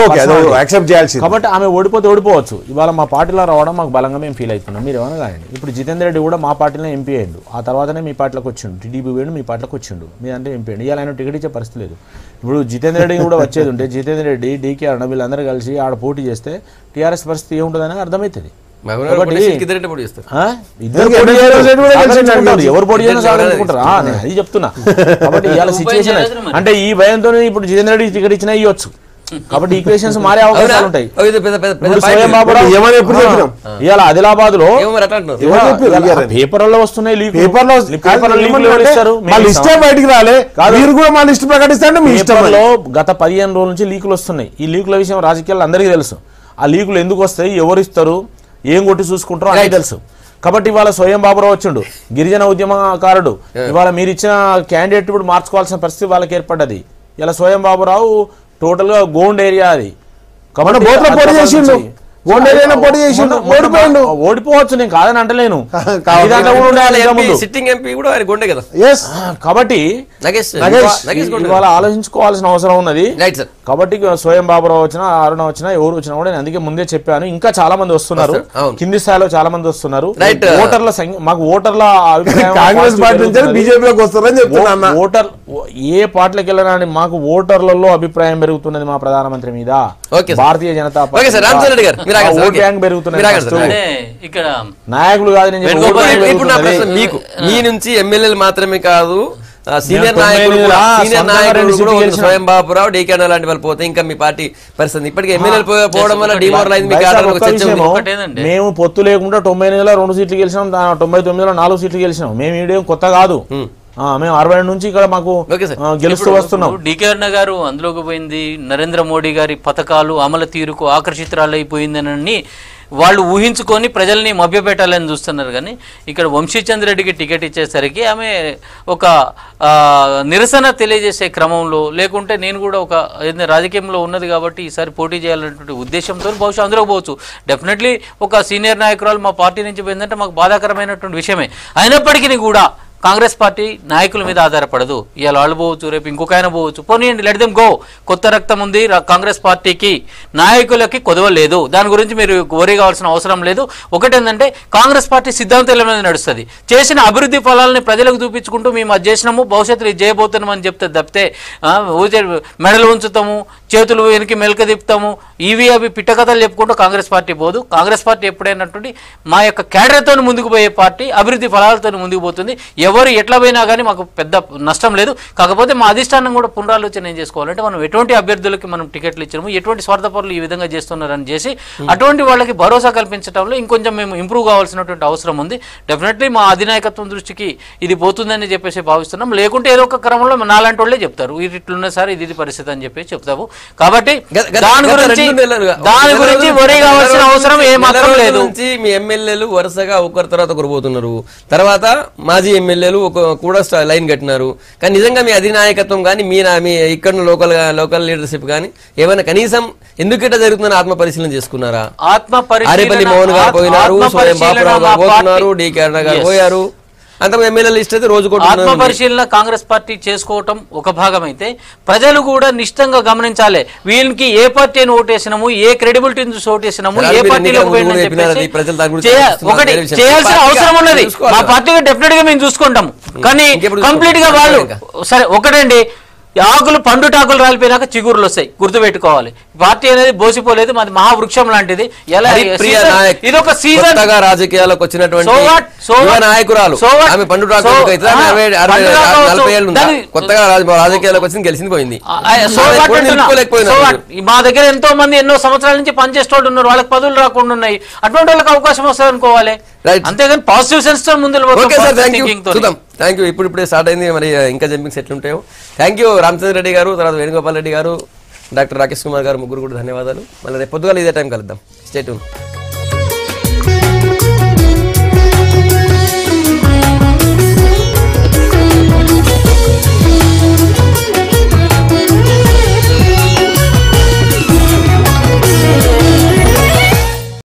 Speaker 3: ఓకే, అది యాక్సెప్ట్ చేయాల్సింది.
Speaker 2: కాబట్టి ఆమె ఓడిపోవచ్చు. ఇవాళ మా పార్టీలో రావడం మాకు బలంగా మేము ఫీల్ అవుతున్నాం. మీరు ఏమైనా కానీ ఇప్పుడు జితేందర్ రెడ్డి కూడా మా పార్టీలో ఎంపీ అయ్యిండు, ఆ తర్వాతనే మీ పార్టీలోకి వచ్చిండు, టీడీపీ వేయండు మీ పార్టీలోకి వచ్చిండు, మీ అంటే ఎంపీ అయ్యిండు. ఇవాళ ఆయన టికెట్ ఇచ్చే పరిస్థితి లేదు. ఇప్పుడు జితేందర్ రెడ్డి కూడా వచ్చేది ఉంటే జితేందర్ రెడ్డి డీకే అన్న వీళ్ళందరూ కలిసి ఆడ పోటీ చేస్తే టీఆర్ఎస్ పరిస్థితి ఏముంటుందని అర్థమవుతుంది.
Speaker 1: ఇద్దరు పోటీ చేస్తారు.
Speaker 2: ఎవరు పోటీ చేయాలనుకుంటారా అది చెప్తున్నా. కాబట్టి ఇవాళ సిచ్యువేషన్ అంటే ఈ భయంతో ఇప్పుడు జితేందర్ రెడ్డి టికెట్ ఇచ్చినా ఇవ్వచ్చు. కాబట్టి ఈక్వేషన్స్ మారే అవకాశాలు ఉంటాయి. ఇవాళ ఆదిలాబాద్ లో పేపర్లో వస్తున్నాయి, గత 15 రోజుల నుంచి లీకులు వస్తున్నాయి. ఈ లీకుల విషయం రాజకీయాలు అందరికీ తెలుసు. ఆ లీకులు ఎందుకు వస్తాయి, ఎవరు ఇస్తారు, ఏం కొట్టి చూసుకుంటారో అని తెలుసు. కాబట్టి ఇవాళ స్వయం బాబురావు వచ్చిండు, గిరిజన ఉద్యమకారుడు. ఇవాళ మీరు ఇచ్చిన క్యాండిడేట్ ఇప్పుడు మార్చుకోవాల్సిన పరిస్థితి వాళ్ళకి ఏర్పడ్డది. ఇలా స్వయం బాబురావు టోటల్ గా గోండ్ ఏరియా అది. ఓడిపోవచ్చు, నేను కాదని అంటలేను. కాబట్టి ఇవాళ ఆలోచించుకోవాల్సిన అవసరం ఉన్నది. కాబట్టి స్వయం బాబురావు వచ్చినా, అరుణ వచ్చినా, ఎవరు వచ్చినా కూడా నేను అందుకే ముందే చెప్పాను. ఇంకా చాలా మంది వస్తున్నారు, కింది స్థాయిలో చాలా మంది వస్తున్నారు. ఓటర్ల సంఖ్య మాకు ఓటర్ల ఓటర్ ఏ పార్టీలకు వెళ్ళడానికి మాకు ఓటర్లలో అభిప్రాయం పెరుగుతున్నది మా ప్రధానమంత్రి మీద. Bharatiya Janata party vote bank పెరుగుతున్నది.
Speaker 4: ఇక్కడ
Speaker 2: నాయకులు కాదు నేను
Speaker 1: మీకు మీ నుంచి ఎమ్మెల్యేలు మాత్రమే కాదు, సీనియర్ నాయకులు స్వయం బాబురావు, డీకే లాంటి వాళ్ళు పోతే ఇంకా మీ పార్టీ పరిస్థితి ఇప్పటికీ ఎమ్మెల్యేలు పోవడం వల్ల డిమోరలైజ్.
Speaker 2: మేము పొత్తు లేకుండా 90లో 2 సీట్లు గెలిచినాం, 99లో 4 సీట్లు గెలిచినాం. మేము ఈడేం కొత్త కాదు, మేము 60 నుంచి ఇక్కడ మాకు గెలుస్తూ వస్తున్నాం.
Speaker 4: డీకే అరుణ గారు అందులోకి పోయింది నరేంద్ర మోడీ గారి పథకాలు అమలు తీరుకు ఆకర్షితురాలైపోయిందని వాళ్ళు ఊహించుకొని ప్రజల్ని మభ్యపెట్టాలని చూస్తున్నారు. కానీ ఇక్కడ వంశీచంద్ర రెడ్డికి టికెట్ ఇచ్చేసరికి ఆమె ఒక నిరసన తెలియజేసే క్రమంలో, లేకుంటే నేను కూడా ఒక రాజకీయంలో ఉన్నది కాబట్టి ఈసారి పోటీ చేయాలనేటువంటి ఉద్దేశంతో బహుశా అందులో పోవచ్చు. డెఫినెట్లీ ఒక సీనియర్ నాయకురాలు మా పార్టీ నుంచి పోయిందంటే మాకు బాధాకరమైనటువంటి విషయమే. అయినప్పటికీ కూడా కాంగ్రెస్ పార్టీ నాయకుల మీద ఆధారపడదు. ఇవాళ వాళ్ళు పోవచ్చు, రేపు ఇంకొక ఆయన పోవచ్చు, పోనీయండి, లెట్ దెమ్ గో. కొత్త రక్తం ఉంది కాంగ్రెస్ పార్టీకి, నాయకులకి కొదవలేదు. దాని గురించి మీరు వరి కావాల్సిన అవసరం లేదు. ఒకటేంటంటే కాంగ్రెస్ పార్టీ సిద్ధాంతాల మీద నడుస్తుంది. చేసిన అభివృద్ధి ఫలాలని ప్రజలకు చూపించుకుంటూ మేము అది చేసినాము, భవిష్యత్తులో ఇది చేయబోతున్నాం అని చెప్తే తప్పితే మెడలు ఉంచుతాము, చేతులు వెనక్కి మెలక తిప్పుతాము, ఇవి అవి పిట్టకథలు చెప్పుకుంటూ కాంగ్రెస్ పార్టీ పోదు. కాంగ్రెస్ పార్టీ ఎప్పుడైనటువంటి మా యొక్క క్యాడర్తో ముందుకు పోయే పార్టీ, అభివృద్ధి ఫలాలతో ముందుకు పోతుంది. ఎవరు ఎట్లా పోయినా కానీ మాకు పెద్ద నష్టం లేదు. కాకపోతే మా అధిష్టానం కూడా పునరాలోచన ఏం చేసుకోవాలంటే మనం ఎటువంటి అభ్యర్థులకి మనం టికెట్లు ఇచ్చినాము, ఎటువంటి స్వార్థపరులు ఈ విధంగా చేస్తున్నారని చేసి అటువంటి వాళ్ళకి భరోసా కల్పించడంలో ఇంకొంచెం మేము ఇంప్రూవ్ కావాల్సినటువంటి అవసరం ఉంది. డెఫినెట్లీ మా అధినాయకత్వం దృష్టికి ఇది పోతుందని చెప్పేసి భావిస్తున్నాం. లేకుంటే ఏదో ఒక క్రమంలో నాలాంటి వాళ్ళే చెప్తారు ఇట్లున్న సార్ ఇది పరిస్థితి అని చెప్పి చెప్తాము. కాబట్టి దాని గురించి వరి కావాల్సిన అవసరం ఏమాత్రం లేదు.
Speaker 1: మీ ఎమ్మెల్యేలు వరుసగా ఒకరి తర్వాత ఒకరు పోతున్నారు, తర్వాత మాజీ ఎమ్మెల్యేలు కూడా లైన్ కట్టినారు. కానీ నిజంగా మీ అధినాయకత్వం కానీ మీ ఇక్కడ లోకల్ లీడర్షిప్ కానీ ఏమైనా కనీసం ఎందుకు ఇట్లా జరుగుతుందని ఆత్మ పరిశీలన చేసుకున్నారా? ఆరేపల్లి మోహన్ గారు పోయినారు, స్వయం బాబురావు గారు పోతున్నారు, డీకే అరుణ గారు పోయారు. అంత ఎమ్మెల్యేల లిస్ట్ అయితే రోజు
Speaker 4: ఆత్మ పరిశీలన కాంగ్రెస్ పార్టీ చేసుకోవటం ఒక భాగం అయితే ప్రజలు కూడా నిష్టంగా గమనించాలి. వీళ్ళకి ఏ పార్టీని ఓటేసినాము, ఏ క్రెడిబిలిటీని చూసి ఓటేసినాము, ఏ పార్టీలో ఒకటి చేయాల్సిన అవసరం ఉన్నది. మా పార్టీగా డెఫినెట్ గా మేము చూసుకుంటాము. కానీ కంప్లీట్ గా వాళ్ళు సరే ఒకటండి, ఆకులు పండుటాకులు రాలిపోయినాక చిగురులు వస్తాయి, గుర్తుపెట్టుకోవాలి. పార్టీ అనేది బోసిపోలేదు, మాది మహావృక్షం లాంటిది. ఇది ఒక సీజన్
Speaker 1: రాజకీయాలకు వచ్చినటువంటి నాయకురాలు కొత్తగా రాజకీయాలకు వచ్చింది, గెలిచింది పోయింది.
Speaker 4: మా దగ్గర ఎంతో మంది ఎన్నో సంవత్సరాల నుంచి పనిచేసే వాళ్ళు ఉన్నారు, వాళ్ళకి పదవులు రాకుండా ఉన్నాయి. అటువంటి వాళ్ళకి అవకాశం వస్తుంది అనుకోవాలి, అంతేగాని పాజిటివ్ సెన్స్ తో ముందు.
Speaker 1: ఇప్పుడే స్టార్ట్ అయింది, మరి ఇంకా జంపింగ్స్ ఎట్లుంటాయో. థ్యాంక్ యూ రామచంద్ర రెడ్డి గారు, తర్వాత వేణుగోపాల్ రెడ్డి గారు, డాక్టర్ రాకేష్ కుమార్ గారు, ముగ్గురు కూడా ధన్యవాదాలు. మళ్ళీ రేపు పొద్దుగాల ఇదే టైం కలుద్దాం. Stay tune.